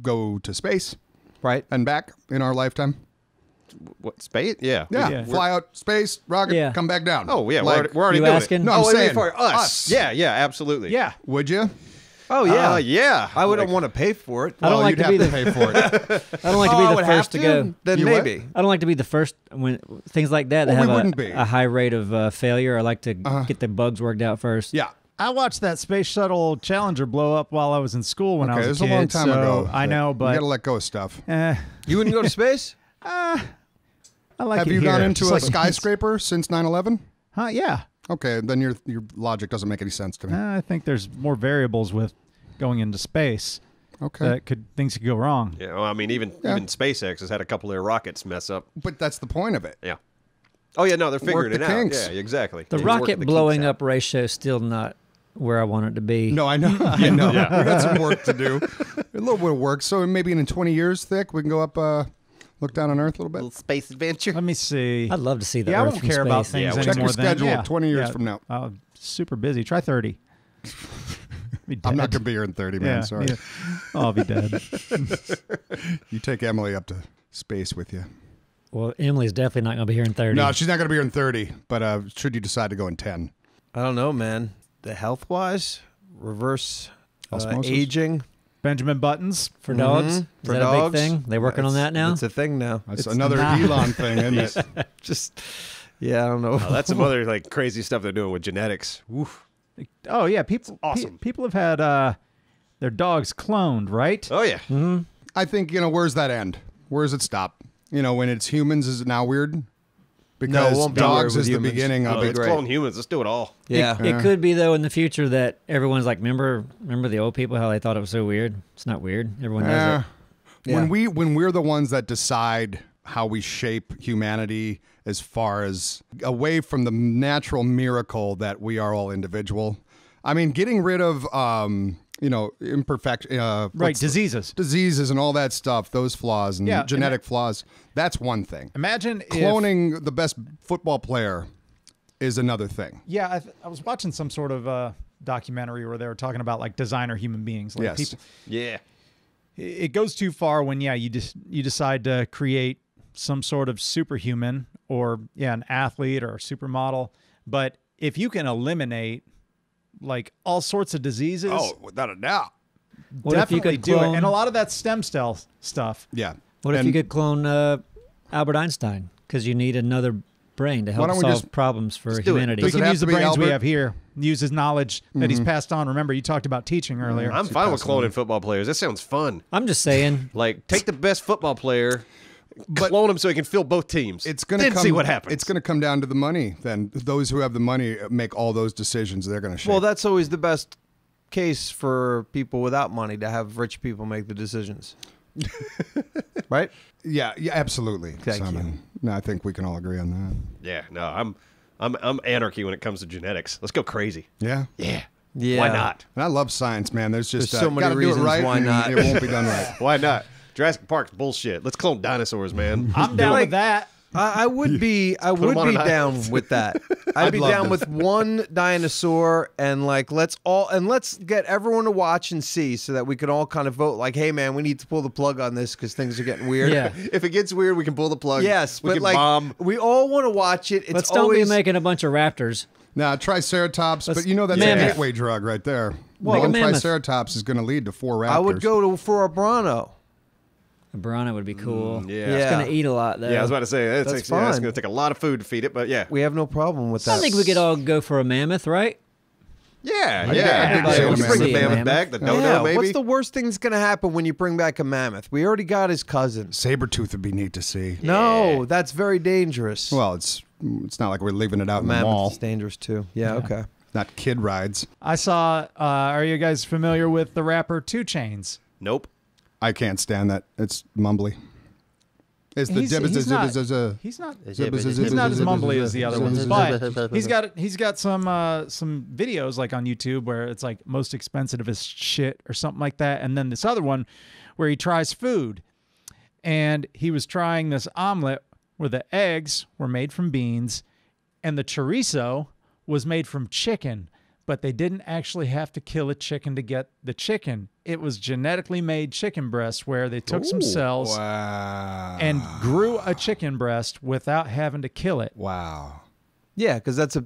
Speaker 3: go to space
Speaker 2: Right.
Speaker 3: and back in our lifetime.
Speaker 4: What, space? Yeah.
Speaker 3: Yeah, fly out, space, rocket,
Speaker 5: Yeah.
Speaker 3: come back down.
Speaker 4: Oh, yeah.
Speaker 3: Like,
Speaker 4: we're already
Speaker 5: You
Speaker 4: doing
Speaker 5: asking?
Speaker 4: it.
Speaker 3: No, I'm
Speaker 4: I mean,
Speaker 3: saying
Speaker 4: for us.
Speaker 3: us.
Speaker 4: Yeah, absolutely.
Speaker 1: Yeah.
Speaker 3: would you?
Speaker 2: Oh, yeah.
Speaker 4: Yeah.
Speaker 2: I wouldn't want to pay for it.
Speaker 5: I don't
Speaker 3: Well,
Speaker 5: like
Speaker 3: you'd
Speaker 5: to be
Speaker 3: have
Speaker 5: the.
Speaker 3: pay for it.
Speaker 5: I don't like to
Speaker 2: I
Speaker 5: be
Speaker 2: would
Speaker 5: the
Speaker 2: have
Speaker 5: first to go.
Speaker 2: Then
Speaker 3: You what?
Speaker 2: maybe.
Speaker 5: I don't like to be the first when things like that. They
Speaker 3: Well, we
Speaker 5: have
Speaker 3: wouldn't be.
Speaker 5: a high rate of failure. I like to get the bugs worked out first.
Speaker 3: Yeah.
Speaker 1: I watched that Space Shuttle Challenger blow up while I was in school when I
Speaker 3: Okay,
Speaker 1: was
Speaker 3: it was
Speaker 1: a kid.
Speaker 3: a long time
Speaker 1: so
Speaker 3: ago.
Speaker 1: I know,
Speaker 3: you
Speaker 1: but
Speaker 3: got to let go of stuff.
Speaker 2: You wouldn't go to space?
Speaker 1: I like
Speaker 3: Have
Speaker 1: it
Speaker 3: you
Speaker 1: here.
Speaker 3: gone into
Speaker 1: Just
Speaker 3: a
Speaker 1: like-
Speaker 3: skyscraper since 9/11?
Speaker 1: Huh? Yeah.
Speaker 3: Okay, then your logic doesn't make any sense to me.
Speaker 1: I think there's more variables with going into space
Speaker 3: Okay.
Speaker 1: that things could go wrong.
Speaker 4: Yeah. Well, I mean, even SpaceX has had a couple of their rockets mess up.
Speaker 3: But that's the point of it.
Speaker 4: Yeah. Oh, yeah. No, they're figuring
Speaker 3: the
Speaker 4: it out.
Speaker 3: kinks.
Speaker 4: Yeah, exactly.
Speaker 5: The
Speaker 4: He's working
Speaker 5: rocket
Speaker 4: the
Speaker 5: blowing
Speaker 4: kinks out.
Speaker 5: up ratio is still not where I want it to be.
Speaker 3: No, I know. I know. We got some work to do. A little bit of work. So maybe in 20 years, Thick, we can go up, look down on Earth a little bit.
Speaker 4: space adventure.
Speaker 1: Let me see.
Speaker 5: I'd love to see the
Speaker 1: Yeah, I
Speaker 5: Earth
Speaker 1: won't
Speaker 5: from
Speaker 1: care about
Speaker 5: space.
Speaker 1: things
Speaker 4: Yeah,
Speaker 3: check
Speaker 1: anymore.
Speaker 3: your schedule
Speaker 1: then. Yeah.
Speaker 3: 20 years
Speaker 1: Yeah.
Speaker 3: from now.
Speaker 1: Super busy. Try 30. Be
Speaker 3: I'm not
Speaker 1: dead.
Speaker 3: going to be here in 30, man.
Speaker 1: Yeah,
Speaker 3: Sorry.
Speaker 1: yeah. I'll be dead.
Speaker 3: You take Emily up to space with you.
Speaker 5: Well, Emily's definitely not going to be here in 30.
Speaker 3: No, she's not going to be here in 30, but should you decide to go in 10?
Speaker 2: I don't know, man. The health-wise, reverse
Speaker 3: Osmosis?
Speaker 2: aging.
Speaker 1: Benjamin Buttons.
Speaker 5: for dogs. Is
Speaker 2: For
Speaker 5: that
Speaker 2: dogs.
Speaker 5: a big thing? They working on that now?
Speaker 2: It's a thing now.
Speaker 3: That's
Speaker 2: It's
Speaker 3: another
Speaker 1: not.
Speaker 3: Elon thing, isn't it?
Speaker 2: just, yeah, I don't know.
Speaker 4: Oh, that's some other like crazy stuff they're doing with genetics. Woof.
Speaker 1: Oh yeah, people.
Speaker 4: awesome.
Speaker 1: People have had their dogs cloned, right?
Speaker 4: Oh yeah.
Speaker 3: I think, where's that end? Where does it stop? When it's humans, is it now weird? Because
Speaker 2: won't be
Speaker 3: dogs
Speaker 2: weird with
Speaker 3: is the
Speaker 2: humans.
Speaker 3: beginning of
Speaker 4: Oh,
Speaker 3: it.
Speaker 4: let's clone humans. Let's do it all.
Speaker 2: Yeah.
Speaker 5: It could be though in the future that everyone's like, remember the old people how they thought it was so weird. It's not weird. Everyone knows it.
Speaker 2: Yeah.
Speaker 3: When we're the ones that decide how we shape humanity as far as away from the natural miracle that we are all individual. I mean, getting rid of, imperfection, diseases and all that stuff, those flaws and genetic flaws. That's one thing.
Speaker 1: Imagine
Speaker 3: cloning the best football player is another thing.
Speaker 1: Yeah, I was watching some sort of documentary where they were talking about like designer human beings. Like people, it goes too far when you decide to create some sort of superhuman or an athlete or a supermodel. But if you can eliminate like all sorts of diseases,
Speaker 3: without a doubt,
Speaker 1: definitely do it. And a lot of that stem cell stuff.
Speaker 3: Yeah.
Speaker 5: What if you could clone Albert Einstein? Because you need another brain to help solve problems for humanity.
Speaker 1: We can use the brains we have here, use his knowledge that he's passed on. Remember, you talked about teaching earlier.
Speaker 4: I'm fine with cloning football players. That sounds fun.
Speaker 5: I'm just saying.
Speaker 4: Like, take the best football player, clone him so he can fill both teams.
Speaker 3: It's going to
Speaker 4: see what happens.
Speaker 3: It's going to come down to the money. Then those who have the money make all those decisions. They're going to shape.
Speaker 2: Well, that's always the best case for people without money, to have rich people make the decisions. Right?
Speaker 3: Yeah, absolutely.
Speaker 2: Thank you.
Speaker 3: No, I think we can all agree on that.
Speaker 4: Yeah, no, I'm anarchy when it comes to genetics. Let's go crazy.
Speaker 3: Yeah?
Speaker 4: Yeah.
Speaker 2: Yeah.
Speaker 4: Why not?
Speaker 3: And I love science, man. There's just
Speaker 2: so many
Speaker 3: gotta
Speaker 2: reasons
Speaker 3: do it right,
Speaker 2: why not.
Speaker 3: It won't be done right.
Speaker 4: Why not? Jurassic Park's bullshit. Let's clone dinosaurs, man.
Speaker 1: I'm down with that.
Speaker 2: I would be down with that. I'd be down with one dinosaur, and like let's get everyone to watch and see, so that we can all kind of vote like, hey man, we need to pull the plug on this because things are getting weird.
Speaker 5: Yeah.
Speaker 4: If it gets weird, we can pull the plug.
Speaker 2: Yes,
Speaker 4: we
Speaker 2: but
Speaker 4: can
Speaker 2: like
Speaker 4: bomb.
Speaker 2: we all want to watch it. It's
Speaker 5: Let's don't
Speaker 2: always
Speaker 5: be making a bunch of raptors.
Speaker 3: Now, Triceratops, but that's
Speaker 5: mammoth.
Speaker 3: a gateway drug right there.
Speaker 5: Well,
Speaker 3: One
Speaker 5: mammoth.
Speaker 3: Triceratops is going to lead to 4 raptors.
Speaker 2: I would go for a Bronto.
Speaker 5: A piranha would be cool.
Speaker 4: Yeah.
Speaker 5: It's going to eat a lot, though.
Speaker 4: Yeah, I was about to say
Speaker 2: That's
Speaker 4: it's
Speaker 2: fine.
Speaker 4: going to take a lot of food to feed it, but yeah.
Speaker 2: We have no problem with that.
Speaker 5: I think we could all go for a mammoth, right?
Speaker 4: Yeah.
Speaker 3: I'd dig
Speaker 4: You
Speaker 3: a
Speaker 4: bring the
Speaker 5: mammoth.
Speaker 4: mammoth back, the dodo
Speaker 2: Yeah,
Speaker 4: maybe.
Speaker 2: what's the worst thing that's going to happen when you bring back a mammoth? We already got his cousin.
Speaker 3: Sabertooth would be neat to see.
Speaker 2: No, that's very dangerous.
Speaker 3: Well, it's not like we're leaving it out in the
Speaker 2: mammoth
Speaker 3: mall.
Speaker 2: is dangerous too. Yeah, okay.
Speaker 3: Not kid rides.
Speaker 1: I saw. Are you guys familiar with the rapper 2 Chainz?
Speaker 4: Nope.
Speaker 3: I can't stand that. It's mumbly. It's the
Speaker 1: He's not as mumbly as the other ones, but he's got some videos like on YouTube where it's like most expensive as shit or something like that, and then this other one where he tries food, and he was trying this omelet where the eggs were made from beans and the chorizo was made from chicken, but they didn't actually have to kill a chicken to get the chicken. It was genetically made chicken breast where they took some cells and grew a chicken breast without having to kill it.
Speaker 3: Wow.
Speaker 2: Yeah, because that's a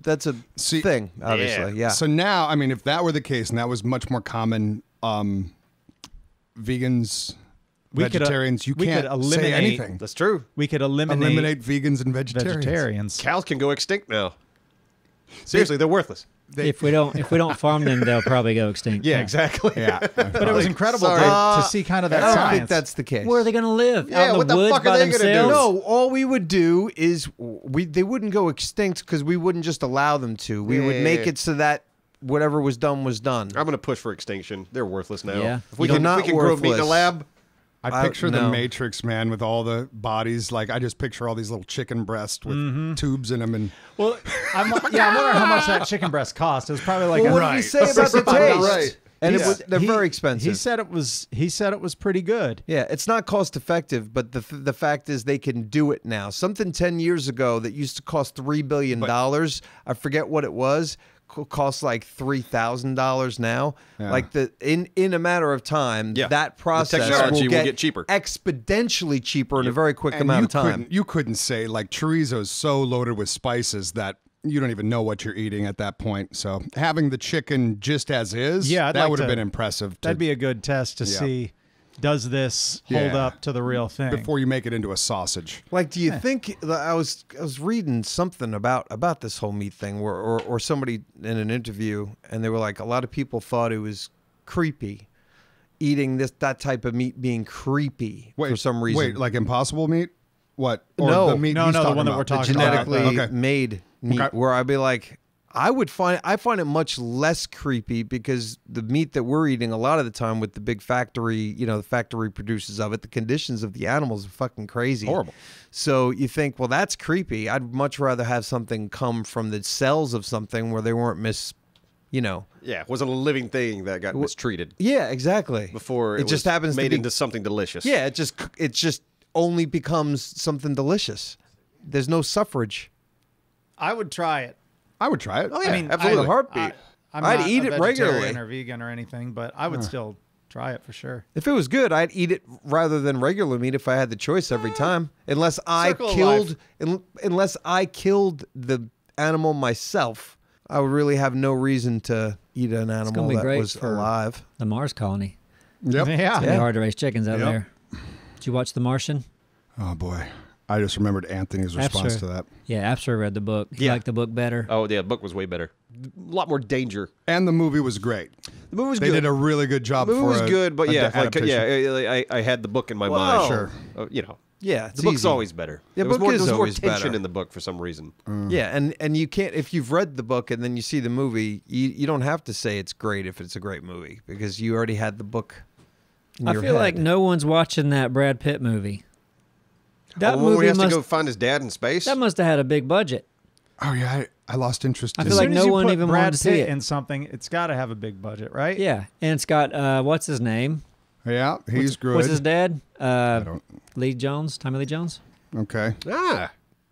Speaker 2: thing, obviously. Yeah.
Speaker 3: So now, I mean, if that were the case, and that was much more common, vegans, vegetarians, you can't say anything.
Speaker 4: That's true.
Speaker 1: We could eliminate
Speaker 3: vegans and vegetarians.
Speaker 4: Cows can go extinct now. Seriously, they're worthless.
Speaker 5: If we don't farm them, they'll probably go extinct.
Speaker 4: Yeah, exactly.
Speaker 3: Yeah.
Speaker 1: But it was incredible to see kind of that
Speaker 2: I don't
Speaker 1: science.
Speaker 2: think that's the case.
Speaker 5: Where are they going to live?
Speaker 4: Yeah,
Speaker 5: Out in
Speaker 4: what
Speaker 5: the
Speaker 4: the
Speaker 5: woods
Speaker 4: fuck are
Speaker 5: by
Speaker 4: they gonna do?
Speaker 5: themselves?
Speaker 2: No, all we would do is they wouldn't go extinct because we wouldn't just allow them to. We would make it so that whatever was done was done.
Speaker 4: I'm going to push for extinction. They're worthless now.
Speaker 5: Yeah.
Speaker 4: If we
Speaker 2: They're
Speaker 4: can
Speaker 2: not
Speaker 4: grow meat in a
Speaker 2: worthless.
Speaker 4: lab.
Speaker 3: I picture the
Speaker 2: no.
Speaker 3: Matrix, man, with all the bodies. Like, I just picture all these little chicken breasts with tubes in them. And
Speaker 1: Well, I'm wondering how much that chicken breast cost. It was probably like
Speaker 2: Well, what did he say about the taste?
Speaker 3: Right.
Speaker 2: And
Speaker 1: He's-
Speaker 2: they're very expensive.
Speaker 1: He said it was pretty good.
Speaker 2: Yeah, it's not cost effective, but the fact is they can do it now. Something 10 years ago that used to cost $3 billion, I forget what it was, costs like $3,000 now.
Speaker 3: Yeah.
Speaker 2: Like in a matter of time,
Speaker 4: Yeah.
Speaker 2: that process
Speaker 4: technology will
Speaker 2: will
Speaker 4: get cheaper.
Speaker 2: exponentially cheaper in a very quick
Speaker 3: and
Speaker 2: amount of time.
Speaker 3: You couldn't say, like, chorizo is so loaded with spices that you don't even know what you're eating at that point. So having the chicken just as is,
Speaker 1: Yeah,
Speaker 3: that would have been impressive.
Speaker 1: That'd be a good test to see, does this hold
Speaker 3: Yeah.
Speaker 1: up to the real thing?
Speaker 3: before you make it into a sausage.
Speaker 2: Like, do you think I was reading something about this whole meat thing, or somebody in an interview, and they were like, a lot of people thought it was creepy, eating that type of meat being creepy for some reason.
Speaker 3: Wait, like Impossible meat? What? Or
Speaker 2: No.
Speaker 3: the meat
Speaker 1: No,
Speaker 3: he's
Speaker 1: the
Speaker 3: talking
Speaker 1: one that
Speaker 3: about?
Speaker 1: we're talking
Speaker 2: genetically
Speaker 1: about.
Speaker 3: Okay.
Speaker 2: made meat,
Speaker 3: Okay.
Speaker 2: where I'd be like, I find it much less creepy because the meat that we're eating a lot of the time with the big factory, the factory producers of it, the conditions of the animals are fucking crazy.
Speaker 4: Horrible.
Speaker 2: So you think, well, that's creepy. I'd much rather have something come from the cells of something where they weren't
Speaker 4: Yeah, it wasn't a living thing that got mistreated
Speaker 2: Yeah, exactly.
Speaker 4: before it
Speaker 2: just
Speaker 4: was
Speaker 2: happens
Speaker 4: made
Speaker 2: to be,
Speaker 4: into something delicious.
Speaker 2: Yeah, it just only becomes something delicious. There's no suffrage.
Speaker 1: I would try it.
Speaker 3: I would try it.
Speaker 4: Oh, yeah,
Speaker 1: I mean,
Speaker 4: absolutely.
Speaker 2: A heartbeat.
Speaker 1: I'm
Speaker 2: I'd
Speaker 1: not
Speaker 2: eat
Speaker 1: a
Speaker 2: it regularly.
Speaker 1: vegetarian or vegan or anything, but I would still try it for sure.
Speaker 2: If it was good, I'd eat it rather than regular meat if I had the choice every time. Unless I
Speaker 1: Circle of
Speaker 2: killed the animal myself, I would really have no reason to eat an
Speaker 5: gonna
Speaker 2: animal
Speaker 5: be
Speaker 2: that
Speaker 5: great
Speaker 2: was
Speaker 5: for-
Speaker 2: alive.
Speaker 5: The Mars colony.
Speaker 3: Yep.
Speaker 1: Yeah.
Speaker 5: It's hard to raise chickens out
Speaker 3: Yep.
Speaker 5: there. Did you watch The Martian?
Speaker 3: Oh boy, I just remembered Anthony's response
Speaker 5: Absher.
Speaker 3: to that,
Speaker 5: Yeah, Absher read the book. He
Speaker 4: Yeah.
Speaker 5: liked the book better.
Speaker 4: Oh, yeah, the book was way better. A lot more danger.
Speaker 3: and the movie was great.
Speaker 4: The movie was
Speaker 3: They
Speaker 4: good.
Speaker 3: did a really good job.
Speaker 4: The movie
Speaker 3: for
Speaker 4: was good, but yeah,
Speaker 3: adaptation.
Speaker 4: I had the book in my
Speaker 2: Whoa.
Speaker 4: mind.
Speaker 3: Sure.
Speaker 2: Yeah, it's
Speaker 4: The book's
Speaker 2: easy.
Speaker 4: always better.
Speaker 2: Yeah,
Speaker 4: there was
Speaker 2: book
Speaker 4: more,
Speaker 2: is
Speaker 4: there was more
Speaker 2: always
Speaker 4: tension
Speaker 2: better.
Speaker 4: in the book for some reason.
Speaker 2: Yeah, and you can't, if you've read the book and then you see the movie, you don't have to say it's great if it's a great movie because you already had the book in
Speaker 5: I
Speaker 2: your
Speaker 5: feel
Speaker 2: head.
Speaker 5: like no one's watching that Brad Pitt movie. That
Speaker 4: Oh, when he
Speaker 5: movie
Speaker 4: has
Speaker 5: must
Speaker 4: to go find his dad in space.
Speaker 5: that must have had a big budget.
Speaker 3: Oh yeah, I lost interest.
Speaker 5: I
Speaker 3: in
Speaker 5: feel like
Speaker 1: As soon
Speaker 5: no
Speaker 1: as you
Speaker 5: one
Speaker 1: put
Speaker 5: even
Speaker 1: Brad
Speaker 5: wanted to see
Speaker 1: Pitt
Speaker 5: it.
Speaker 1: in something, it's got to have a big budget, right?
Speaker 5: Yeah, and it's got what's his name?
Speaker 3: Yeah, he's good.
Speaker 5: What's his dad?
Speaker 3: don't-
Speaker 5: Tommy Lee Jones.
Speaker 3: Okay.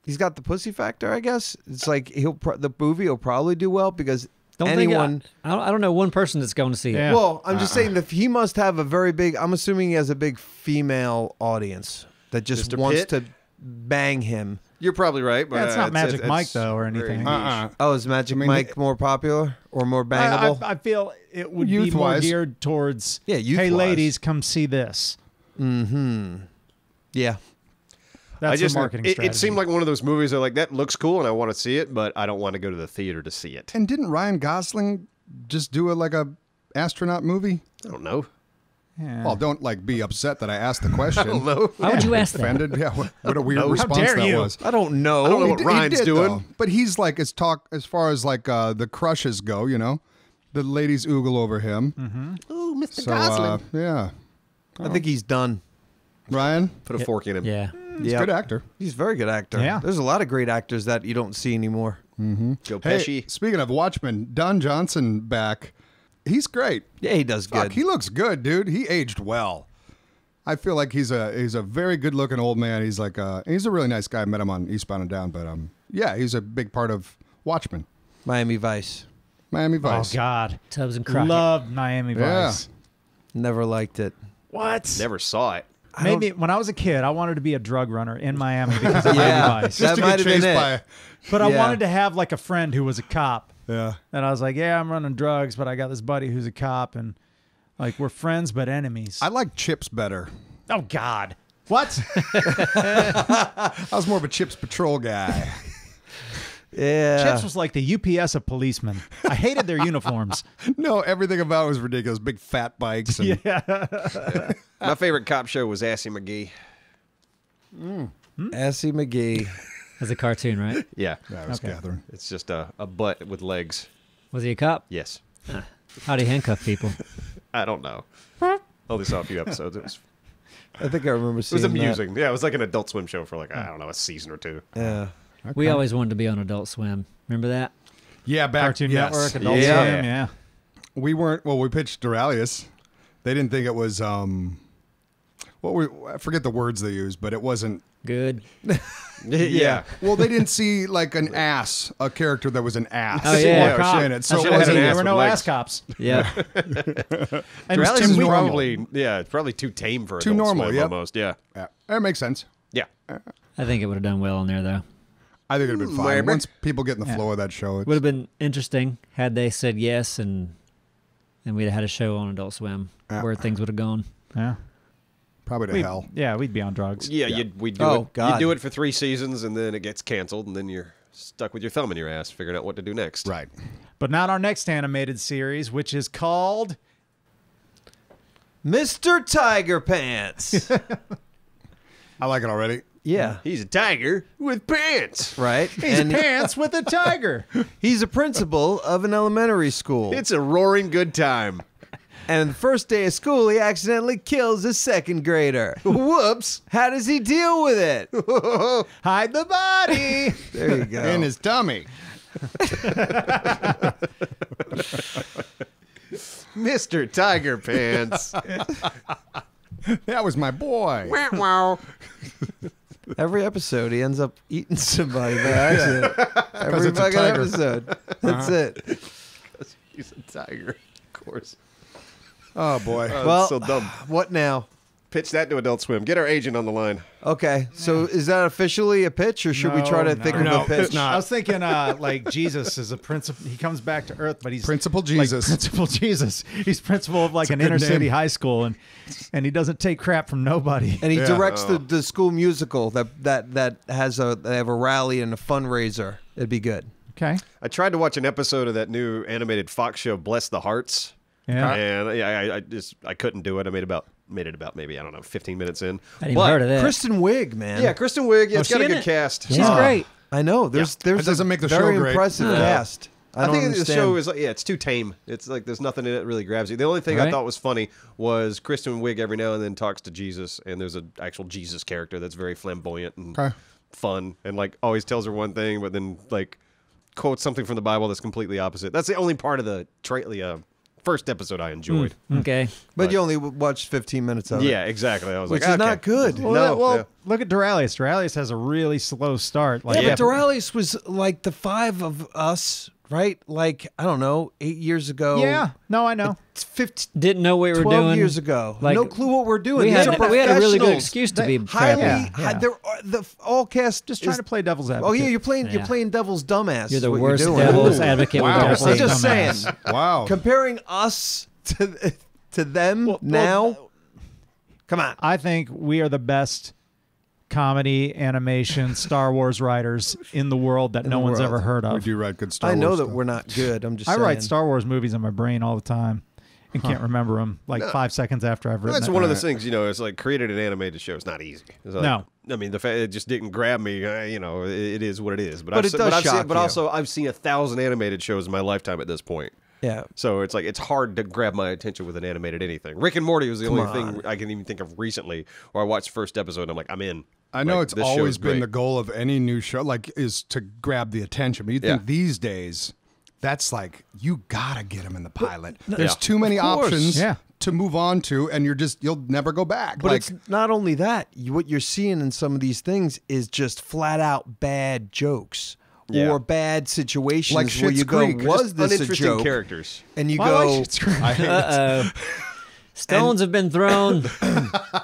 Speaker 2: He's got the pussy factor, I guess. It's like the movie will probably do well because
Speaker 5: Don't
Speaker 2: anyone.
Speaker 5: think I don't know one person that's going to see it.
Speaker 1: Yeah.
Speaker 2: Well, I'm just saying that he must have a very big. I'm assuming he has a big female audience that just
Speaker 4: Mr.
Speaker 2: wants
Speaker 4: Pitt?
Speaker 2: to bang him.
Speaker 4: You're probably right, but
Speaker 1: Yeah, it's not
Speaker 4: it's-
Speaker 1: Magic
Speaker 4: it's
Speaker 1: Mike though or
Speaker 4: very
Speaker 1: anything.
Speaker 4: niche.
Speaker 2: Oh, is Magic
Speaker 3: I mean,
Speaker 2: Mike more popular or more bangable?
Speaker 1: I feel it would be more
Speaker 3: Youth-wise.
Speaker 1: geared towards,
Speaker 2: Yeah,
Speaker 1: hey,
Speaker 2: youth-wise.
Speaker 1: ladies, come see this.
Speaker 2: Yeah.
Speaker 1: That's
Speaker 4: I just
Speaker 1: the marketing
Speaker 4: it
Speaker 1: strategy.
Speaker 4: seemed like one of those movies that like that looks cool and I want to see it, but I don't want to go to the theater to see it.
Speaker 3: And didn't Ryan Gosling just do a astronaut movie?
Speaker 4: I don't know.
Speaker 1: Yeah.
Speaker 3: Well, don't be upset that I asked the question.
Speaker 4: I don't know.
Speaker 5: Why would you ask that?
Speaker 3: Offended? Yeah. What a weird
Speaker 1: How
Speaker 3: response
Speaker 1: dare
Speaker 3: that
Speaker 1: you?
Speaker 3: was.
Speaker 2: I don't know.
Speaker 4: I don't know what
Speaker 3: He
Speaker 4: Ryan's
Speaker 3: did,
Speaker 4: doing.
Speaker 3: though. But he's as far as the crushes go, the ladies oogle over him.
Speaker 4: Oh, Mr.
Speaker 3: So yeah,
Speaker 2: I think he's done.
Speaker 3: Ryan,
Speaker 4: Put a fork in him.
Speaker 5: Yeah.
Speaker 3: he's a good actor.
Speaker 2: He's a very good actor.
Speaker 1: Yeah.
Speaker 2: There's a lot of great actors that you don't see anymore.
Speaker 4: Joe
Speaker 3: Hey,
Speaker 4: Pesci.
Speaker 3: speaking of Watchmen, Don Johnson back. He's great.
Speaker 2: Yeah, he does
Speaker 3: Fuck,
Speaker 2: good.
Speaker 3: he looks good, dude. He aged well. I feel like he's a very good looking old man. He's he's a really nice guy. I met him on Eastbound and Down, but yeah, he's a big part of Watchmen.
Speaker 2: Miami Vice.
Speaker 3: Miami
Speaker 1: Oh
Speaker 3: Vice.
Speaker 1: God,
Speaker 5: Tubbs and Crockett.
Speaker 1: loved Miami
Speaker 3: Yeah.
Speaker 1: Vice.
Speaker 2: Never liked it.
Speaker 1: What?
Speaker 4: Never saw it.
Speaker 1: Maybe when I was a kid, I wanted to be a drug runner in Miami because of
Speaker 2: Yeah.
Speaker 1: Miami Vice.
Speaker 2: That
Speaker 3: To
Speaker 2: might
Speaker 3: get
Speaker 2: have been
Speaker 3: chased
Speaker 2: it.
Speaker 3: by.
Speaker 1: But I
Speaker 2: Yeah.
Speaker 1: wanted to have a friend who was a cop.
Speaker 3: Yeah.
Speaker 1: And I was like, yeah, I'm running drugs, but I got this buddy who's a cop, and we're friends but enemies.
Speaker 3: I like Chips better.
Speaker 1: Oh God, what?
Speaker 3: I was more of a Chips Patrol guy.
Speaker 2: Yeah.
Speaker 1: Chips was like the UPS of policemen. I hated their uniforms.
Speaker 3: No, everything about it was ridiculous. Big fat bikes. And
Speaker 4: My favorite cop show was Assy McGee.
Speaker 2: Assy McGee.
Speaker 5: As a cartoon, right?
Speaker 4: Yeah.
Speaker 3: Yeah, it was
Speaker 1: Okay.
Speaker 3: Catherine.
Speaker 4: It's just a butt with legs.
Speaker 5: Was he a cop?
Speaker 4: Yes.
Speaker 5: How'd he handcuff people?
Speaker 4: I don't know. Only saw a few episodes. It
Speaker 2: I think I remember
Speaker 4: was
Speaker 2: seeing
Speaker 4: amusing. Yeah, it was like an Adult Swim show for I don't know, a season or two.
Speaker 2: that. Yeah.
Speaker 5: We always wanted to be on Adult Swim. Remember that?
Speaker 3: Yeah, back
Speaker 1: Cartoon
Speaker 3: yes.
Speaker 1: Network, Adult
Speaker 4: Yeah.
Speaker 1: Swim, yeah.
Speaker 3: We weren't. Well, we pitched Doraleous. They didn't think it was. I forget the words they used, but it wasn't.
Speaker 5: Good.
Speaker 4: Yeah.
Speaker 3: Well, they didn't see an ass, a character that was an ass.
Speaker 5: Oh, yeah.
Speaker 1: Cop.
Speaker 3: in it. So
Speaker 4: I
Speaker 3: it
Speaker 4: should've had
Speaker 3: wasn't.
Speaker 4: an
Speaker 1: There
Speaker 4: ass
Speaker 1: were
Speaker 4: with
Speaker 1: no
Speaker 4: legs.
Speaker 1: ass cops.
Speaker 5: Yeah.
Speaker 1: And
Speaker 4: Doraleous
Speaker 1: Tim
Speaker 4: is
Speaker 1: Wheat-
Speaker 4: probably it's probably too tame for
Speaker 3: Too
Speaker 4: Adult
Speaker 3: normal,
Speaker 4: Swim,
Speaker 3: yep.
Speaker 4: almost. Yeah.
Speaker 3: Yeah, that makes sense.
Speaker 4: Yeah.
Speaker 5: I think it would have done well in there, though.
Speaker 3: I think it'd have been fine.
Speaker 4: Maybe.
Speaker 3: Once people get in the
Speaker 1: Yeah.
Speaker 3: flow of that show, it's,
Speaker 5: Would have been interesting had they said yes and we'd have had a show on Adult Swim
Speaker 3: Yeah.
Speaker 5: where things would have gone.
Speaker 1: Yeah.
Speaker 3: probably to
Speaker 1: We'd-
Speaker 3: hell.
Speaker 1: Yeah, we'd be on drugs.
Speaker 4: Yeah, we'd do
Speaker 2: Oh,
Speaker 4: it.
Speaker 2: God.
Speaker 4: You do it for 3 seasons, and then it gets canceled, and then you're stuck with your thumb in your ass, figuring out what to do next.
Speaker 3: Right.
Speaker 1: But not our next animated series, which is called
Speaker 2: Mr. Tiger Pants.
Speaker 3: I like it already.
Speaker 2: Yeah.
Speaker 4: He's a tiger with pants.
Speaker 2: Right.
Speaker 1: He's pants with a tiger.
Speaker 2: He's a principal of an elementary school.
Speaker 4: It's a roaring good time.
Speaker 2: And the first day of school, he accidentally kills a second grader.
Speaker 4: Whoops.
Speaker 2: How does he deal with it?
Speaker 1: Hide the body.
Speaker 2: There you go.
Speaker 3: In his tummy.
Speaker 4: Mr. Tiger Pants.
Speaker 3: That was my boy.
Speaker 4: Wow.
Speaker 2: Every episode, he ends up eating somebody by accident. Every
Speaker 3: it's a
Speaker 2: fucking
Speaker 3: tiger.
Speaker 2: episode. That's it.
Speaker 4: He's a tiger, of course.
Speaker 3: Oh boy.
Speaker 2: Well,
Speaker 4: so dumb.
Speaker 2: What now?
Speaker 4: Pitch that to Adult Swim. Get our agent on the line.
Speaker 2: Okay, so is that officially a pitch, or should we try to think of
Speaker 3: No,
Speaker 2: a pitch?
Speaker 3: it's not.
Speaker 1: I was thinking like Jesus is a principal. He comes back to Earth, but he's
Speaker 3: Principal
Speaker 1: like,
Speaker 3: Jesus.
Speaker 1: Principal Jesus. He's principal of like an
Speaker 3: a good
Speaker 1: inner city
Speaker 3: name.
Speaker 1: high school, and he doesn't take crap from nobody.
Speaker 2: And he
Speaker 3: Yeah.
Speaker 2: directs the school musical that has they have a rally and a fundraiser. It'd be good.
Speaker 1: Okay.
Speaker 4: I tried to watch an episode of that new animated Fox show, Bless the Hearts.
Speaker 1: Yeah.
Speaker 4: And yeah, I couldn't do it. I made it about maybe, I don't know, 15 minutes in.
Speaker 5: I didn't even heard of that.
Speaker 2: Kristen Wiig, man.
Speaker 4: Yeah, Kristen Wiig. Yeah,
Speaker 5: Oh,
Speaker 4: it's got
Speaker 5: she
Speaker 4: a
Speaker 5: in
Speaker 4: good
Speaker 5: it?
Speaker 4: cast.
Speaker 5: She's great.
Speaker 2: I know. There's
Speaker 3: That doesn't
Speaker 2: a
Speaker 3: make the show
Speaker 2: very
Speaker 3: great.
Speaker 2: impressive cast. I don't
Speaker 4: think
Speaker 2: understand.
Speaker 4: the show is like, it's too tame. It's like there's nothing in it that really grabs you. The only thing I
Speaker 5: Right.
Speaker 4: thought was funny was Kristen Wiig every now and then talks to Jesus, and there's an actual Jesus character that's very flamboyant and
Speaker 3: Okay.
Speaker 4: fun, and like always tells her one thing, but then like quotes something from the Bible that's completely opposite. That's the only part of the first episode I enjoyed.
Speaker 5: Okay.
Speaker 2: but you only watched 15 minutes of it.
Speaker 4: Yeah, exactly. I was
Speaker 2: Which
Speaker 4: like,
Speaker 2: is not
Speaker 4: okay.
Speaker 2: good.
Speaker 4: No,
Speaker 1: look at Doraleous. Doraleous has a really slow start. Like,
Speaker 2: Yeah, but Doraleous was like the five of us, right? Like, I don't know, 8 years ago.
Speaker 1: Yeah. No, I know.
Speaker 2: It's 15,
Speaker 5: Didn't know what we were
Speaker 2: 12
Speaker 5: doing.
Speaker 2: years ago.
Speaker 5: Like,
Speaker 2: no clue what we're doing.
Speaker 5: We
Speaker 2: These
Speaker 5: had,
Speaker 2: are
Speaker 5: we had a really good
Speaker 2: professionals.
Speaker 5: excuse to be
Speaker 2: Highly,
Speaker 5: crappy.
Speaker 1: Yeah.
Speaker 2: they're the all cast
Speaker 1: Just trying to play devil's advocate.
Speaker 2: Oh yeah, you're playing
Speaker 5: Yeah.
Speaker 2: devil's dumbass.
Speaker 5: You're
Speaker 2: is
Speaker 5: the
Speaker 2: what
Speaker 5: worst
Speaker 2: you're doing.
Speaker 5: devil's
Speaker 2: Ooh.
Speaker 5: advocate we've
Speaker 3: Wow.
Speaker 5: ever
Speaker 3: I'm
Speaker 5: seen.
Speaker 2: I'm just saying,
Speaker 1: Dumbass.
Speaker 3: Wow.
Speaker 2: comparing us to them now. Come on.
Speaker 1: I think we are the best comedy, animation, Star Wars writers in the world that no one's
Speaker 2: world.
Speaker 1: ever heard
Speaker 3: We
Speaker 1: of.
Speaker 3: do write good Star
Speaker 2: I know
Speaker 3: Wars
Speaker 2: that
Speaker 3: stuff.
Speaker 2: we're not good. I'm just
Speaker 1: I
Speaker 2: saying.
Speaker 1: write Star Wars movies in my brain all the time and can't remember them like 5 seconds after I've written
Speaker 4: That's
Speaker 1: it.
Speaker 4: one of those things, it's like creating an animated show is not easy. It's like,
Speaker 1: No.
Speaker 4: I mean, the fact it just didn't grab me, it is what it is.
Speaker 2: But it does shock
Speaker 4: But
Speaker 2: you.
Speaker 4: also, I've seen 1,000 animated shows in my lifetime at this point.
Speaker 2: Yeah.
Speaker 4: So it's like it's hard to grab my attention with an animated anything. Rick and Morty was the only
Speaker 2: on.
Speaker 4: thing I can even think of recently where I watched the first episode and I'm like, I'm in.
Speaker 3: I know
Speaker 4: Like,
Speaker 3: it's
Speaker 4: this
Speaker 3: always
Speaker 4: show's
Speaker 3: been
Speaker 4: great.
Speaker 3: the goal of any new show, like, is to grab the attention. But you think
Speaker 4: Yeah.
Speaker 3: these days, that's like, you gotta get them in the pilot. There's
Speaker 4: Yeah.
Speaker 3: too many
Speaker 2: Of course.
Speaker 3: options
Speaker 1: Yeah.
Speaker 3: to move on to, and you'll never go back.
Speaker 2: But
Speaker 3: like,
Speaker 2: it's not only that. What you're seeing in some of these things is just flat out bad jokes
Speaker 4: Yeah.
Speaker 2: or bad situations
Speaker 3: Like
Speaker 2: where
Speaker 3: Schitt's
Speaker 2: you go,
Speaker 3: Creek.
Speaker 2: was
Speaker 4: Just
Speaker 2: this a
Speaker 4: uninteresting
Speaker 2: joke?
Speaker 4: characters.
Speaker 2: And you
Speaker 1: Why
Speaker 2: go,
Speaker 1: like Schitt's Creek?
Speaker 3: I hate it.
Speaker 5: Uh-oh. Stones have been thrown.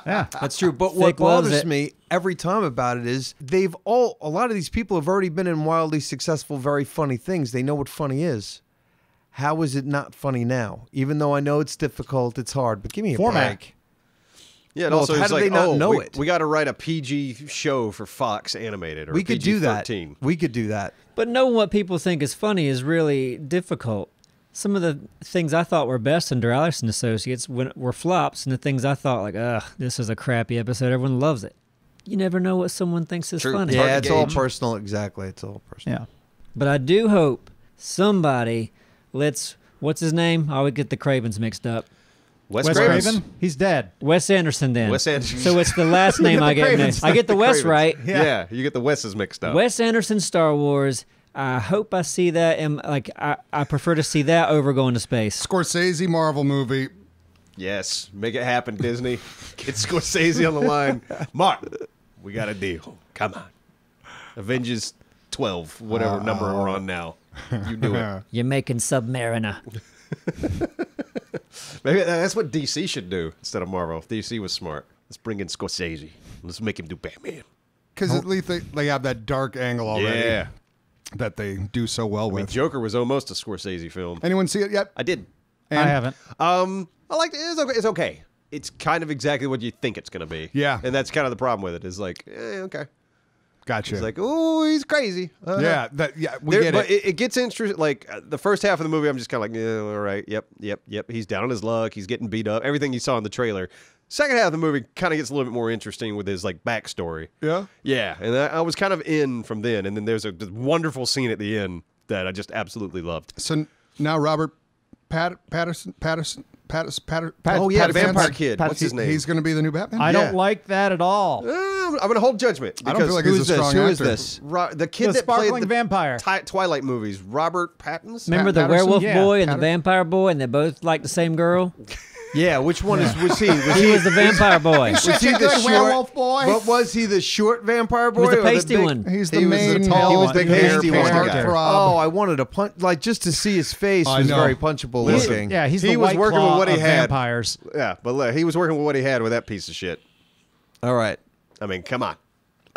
Speaker 2: that's true. But
Speaker 5: Thick
Speaker 2: what
Speaker 5: loves
Speaker 2: bothers
Speaker 5: it.
Speaker 2: me every time about it is a lot of these people have already been in wildly successful, very funny things. They know what funny is. How is it not funny now? Even though I know it's difficult, it's hard. But give me a
Speaker 1: Format.
Speaker 2: break.
Speaker 4: Yeah, and
Speaker 2: Well,
Speaker 4: also
Speaker 2: how
Speaker 4: it's
Speaker 2: do
Speaker 4: like,
Speaker 2: they not know
Speaker 4: we,
Speaker 2: it?
Speaker 4: we got to write a PG show for Fox animated or
Speaker 2: We could do that.
Speaker 4: PG-13.
Speaker 2: We could do that.
Speaker 5: But knowing what people think is funny is really difficult. Some of the things I thought were best in Doraleous and Associates were flops, and the things I thought like, ugh, this is a crappy episode. Everyone loves it. You never know what someone thinks is
Speaker 4: True.
Speaker 5: funny.
Speaker 4: hard
Speaker 2: Yeah,
Speaker 4: to
Speaker 2: it's all
Speaker 4: gauge.
Speaker 2: personal. Exactly. It's all personal.
Speaker 1: Yeah.
Speaker 5: But I do hope somebody lets, what's his name? I always get the Cravens mixed up.
Speaker 4: Wes
Speaker 1: Wes
Speaker 4: Cravens.
Speaker 1: Craven? He's dead.
Speaker 5: Wes Anderson then.
Speaker 4: Wes Anderson.
Speaker 5: So it's the last name I get.
Speaker 1: Cravens,
Speaker 5: I get the Wes
Speaker 4: Cravens.
Speaker 5: right.
Speaker 4: Yeah. You get the Wes's mixed up.
Speaker 5: Wes Anderson Star Wars. I hope I see that, and like I prefer to see that over going to space.
Speaker 3: Scorsese Marvel movie.
Speaker 4: Yes, make it happen, Disney. Get Scorsese on the line. Mark, we got a deal. Come on. Avengers 12, whatever number we're on now. You do it.
Speaker 5: You're making Submariner.
Speaker 4: Maybe that's what DC should do instead of Marvel. If DC was smart. Let's bring in Scorsese. Let's make him do Batman.
Speaker 3: Because at least they have that dark angle already
Speaker 4: Yeah.
Speaker 3: that they do so well
Speaker 4: I mean,
Speaker 3: with.
Speaker 4: Joker was almost a Scorsese film.
Speaker 3: Anyone see it yet?
Speaker 4: I did.
Speaker 3: And-
Speaker 1: I haven't.
Speaker 4: I liked it. It's okay. It's kind of exactly what you think it's going to be.
Speaker 3: Yeah.
Speaker 4: And that's kind of the problem with it is like, okay.
Speaker 3: Gotcha.
Speaker 4: It's like, oh, he's crazy.
Speaker 3: yeah, we get
Speaker 4: but
Speaker 3: it.
Speaker 4: it gets interesting. Like the first half of the movie, I'm just kind of like, yeah, all right, yep. He's down on his luck. He's getting beat up. Everything you saw in the trailer. Second half of the movie kind of gets a little bit more interesting with his like backstory.
Speaker 3: Yeah.
Speaker 4: Yeah, and I was kind of in from then, and then there's a this wonderful scene at the end that I just absolutely loved.
Speaker 3: So now Robert Patterson.
Speaker 4: Oh yeah, Vampire Kid. What's his name?
Speaker 3: He's going to be the new Batman.
Speaker 1: I don't like that at all.
Speaker 4: I'm going to hold judgment.
Speaker 3: I don't feel like he's a strong
Speaker 2: Who
Speaker 3: actor.
Speaker 2: is this?
Speaker 4: The kid
Speaker 1: The
Speaker 4: that played
Speaker 1: sparkling
Speaker 4: the
Speaker 1: vampire.
Speaker 4: Twilight movies, Robert Pattinson.
Speaker 5: Remember the
Speaker 3: Patterson?
Speaker 5: werewolf
Speaker 1: Yeah.
Speaker 5: boy and the
Speaker 3: Patterson.
Speaker 5: vampire boy, and they both like the same girl?
Speaker 2: Yeah, which one was he?
Speaker 5: He was the vampire boy.
Speaker 2: Was he the
Speaker 3: good werewolf boy.
Speaker 2: But was he the short vampire boy?
Speaker 5: He was the
Speaker 2: or
Speaker 5: pasty
Speaker 2: big-
Speaker 5: one.
Speaker 3: He's
Speaker 2: He
Speaker 3: the
Speaker 2: was the
Speaker 3: main.
Speaker 2: tall
Speaker 3: he was
Speaker 2: one.
Speaker 3: the
Speaker 2: The pasty
Speaker 3: main
Speaker 2: one guy.
Speaker 3: heartthrob.
Speaker 2: Oh, I wanted to punch, like just to see his face
Speaker 3: I
Speaker 2: was
Speaker 3: know.
Speaker 2: very punchable
Speaker 4: Listen,
Speaker 2: looking.
Speaker 1: Yeah, he's
Speaker 4: He
Speaker 1: the
Speaker 4: was
Speaker 1: White
Speaker 4: working with
Speaker 1: Claw
Speaker 4: what he
Speaker 1: of
Speaker 4: had.
Speaker 1: vampires.
Speaker 4: Yeah, but he was working with what he had with that piece of shit.
Speaker 2: All right.
Speaker 4: I mean, come on.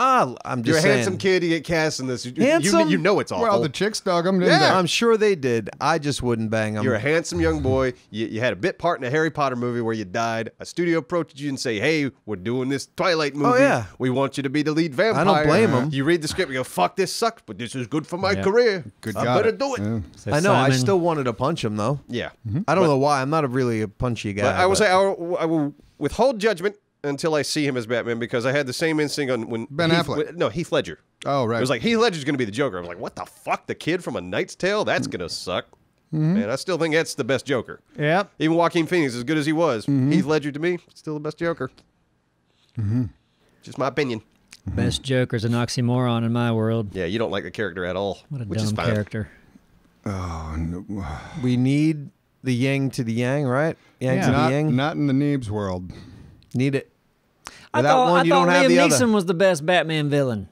Speaker 2: I'm
Speaker 4: You're
Speaker 2: just
Speaker 4: a
Speaker 2: saying.
Speaker 4: handsome kid. You get cast in this.
Speaker 2: Handsome?
Speaker 4: You know it's awful.
Speaker 3: Well, the chicks dug him, didn't
Speaker 2: Yeah,
Speaker 3: they?
Speaker 2: I'm sure they did. I just wouldn't bang them.
Speaker 4: You're a handsome young boy. You had a bit part in a Harry Potter movie where you died. A studio approached you and say, "Hey, we're doing this Twilight movie.
Speaker 2: yeah.
Speaker 4: We want you to be the lead vampire."
Speaker 2: I don't blame 'em.
Speaker 4: You read the script, you go, "Fuck, this sucked, but this is good for my
Speaker 5: Yep.
Speaker 4: career.
Speaker 3: Good
Speaker 4: I
Speaker 3: got
Speaker 4: better
Speaker 3: it.
Speaker 4: do it."
Speaker 3: Yeah.
Speaker 5: So
Speaker 2: I know. I
Speaker 5: Simon-
Speaker 2: still wanted to punch him though.
Speaker 4: Yeah.
Speaker 2: I don't know why. I'm not really a punchy guy.
Speaker 4: But I will
Speaker 2: but-
Speaker 4: say I will withhold judgment until I see him as Batman because I had the same instinct on when
Speaker 3: Ben Affleck.
Speaker 4: No, Heath Ledger.
Speaker 3: Oh, right.
Speaker 4: It was like Heath Ledger's going to be the Joker. I was like, what the fuck? The kid from A Knight's Tale? That's going to suck. Man, I still think that's the best Joker.
Speaker 1: Yep.
Speaker 4: Even Joaquin Phoenix, as good as he was, Heath Ledger to me, still the best Joker. Just my opinion.
Speaker 5: Best Joker's an oxymoron in my world.
Speaker 4: Yeah, you don't like the character at all,
Speaker 5: What a
Speaker 4: which is
Speaker 5: dumb
Speaker 4: fine.
Speaker 5: character.
Speaker 3: Oh, no.
Speaker 2: we need the yang to the yang, right? Yang
Speaker 1: Yeah.
Speaker 2: to the
Speaker 3: Not,
Speaker 2: yang.
Speaker 3: not in the Neebs world.
Speaker 2: Need it.
Speaker 5: I
Speaker 2: Without
Speaker 5: thought,
Speaker 2: one,
Speaker 5: I
Speaker 2: you
Speaker 5: thought
Speaker 2: don't have
Speaker 5: Liam
Speaker 2: the
Speaker 5: Neeson
Speaker 2: other.
Speaker 5: was the best Batman villain.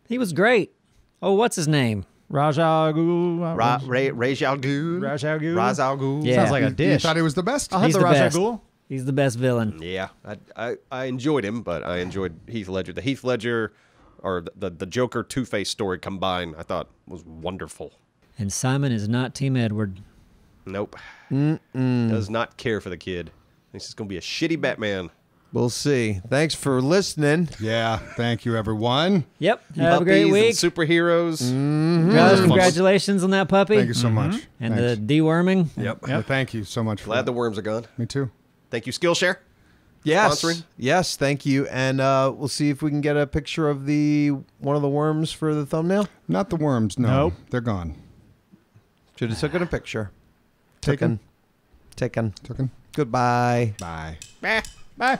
Speaker 5: He was great. Oh, what's his name?
Speaker 1: Ra's al Ghul.
Speaker 4: Ra's al Ghul.
Speaker 1: Ra's al Ghul.
Speaker 4: Ra's al Ghul.
Speaker 5: Yeah.
Speaker 1: Sounds like a
Speaker 3: You
Speaker 1: dish.
Speaker 3: thought he was the best?
Speaker 1: I'll have
Speaker 5: He's
Speaker 1: the
Speaker 5: the
Speaker 1: Ra's al
Speaker 5: best.
Speaker 1: Ghul.
Speaker 5: He's the best villain.
Speaker 4: Yeah, I enjoyed him, but I enjoyed Heath Ledger. The Heath Ledger or the Joker Two-Face story combined, I thought was wonderful.
Speaker 5: And Simon is not Team Edward.
Speaker 4: Nope. Does not care for the kid. Thinks it's going to be a shitty Batman.
Speaker 2: We'll see. Thanks for listening.
Speaker 3: Yeah. Thank you, everyone.
Speaker 5: Yep. Have a great
Speaker 4: Puppies
Speaker 5: week.
Speaker 4: and superheroes.
Speaker 5: Guys, congratulations on that puppy.
Speaker 3: Thank you so much.
Speaker 5: And
Speaker 3: Thanks.
Speaker 5: the deworming.
Speaker 3: Yep. Well, thank you so much. For
Speaker 4: Glad
Speaker 3: that.
Speaker 4: the worms are gone.
Speaker 3: Me too.
Speaker 4: Thank you, Skillshare.
Speaker 2: Yes.
Speaker 4: Sponsoring?
Speaker 2: Yes, thank you. And we'll see if we can get a picture of one of the worms for the thumbnail.
Speaker 3: Not the worms. No.
Speaker 1: Nope.
Speaker 3: They're gone.
Speaker 2: Should have taken a picture.
Speaker 3: Taken.
Speaker 2: Taken.
Speaker 3: Took 'em.
Speaker 2: Goodbye.
Speaker 3: Bye.
Speaker 1: Bye.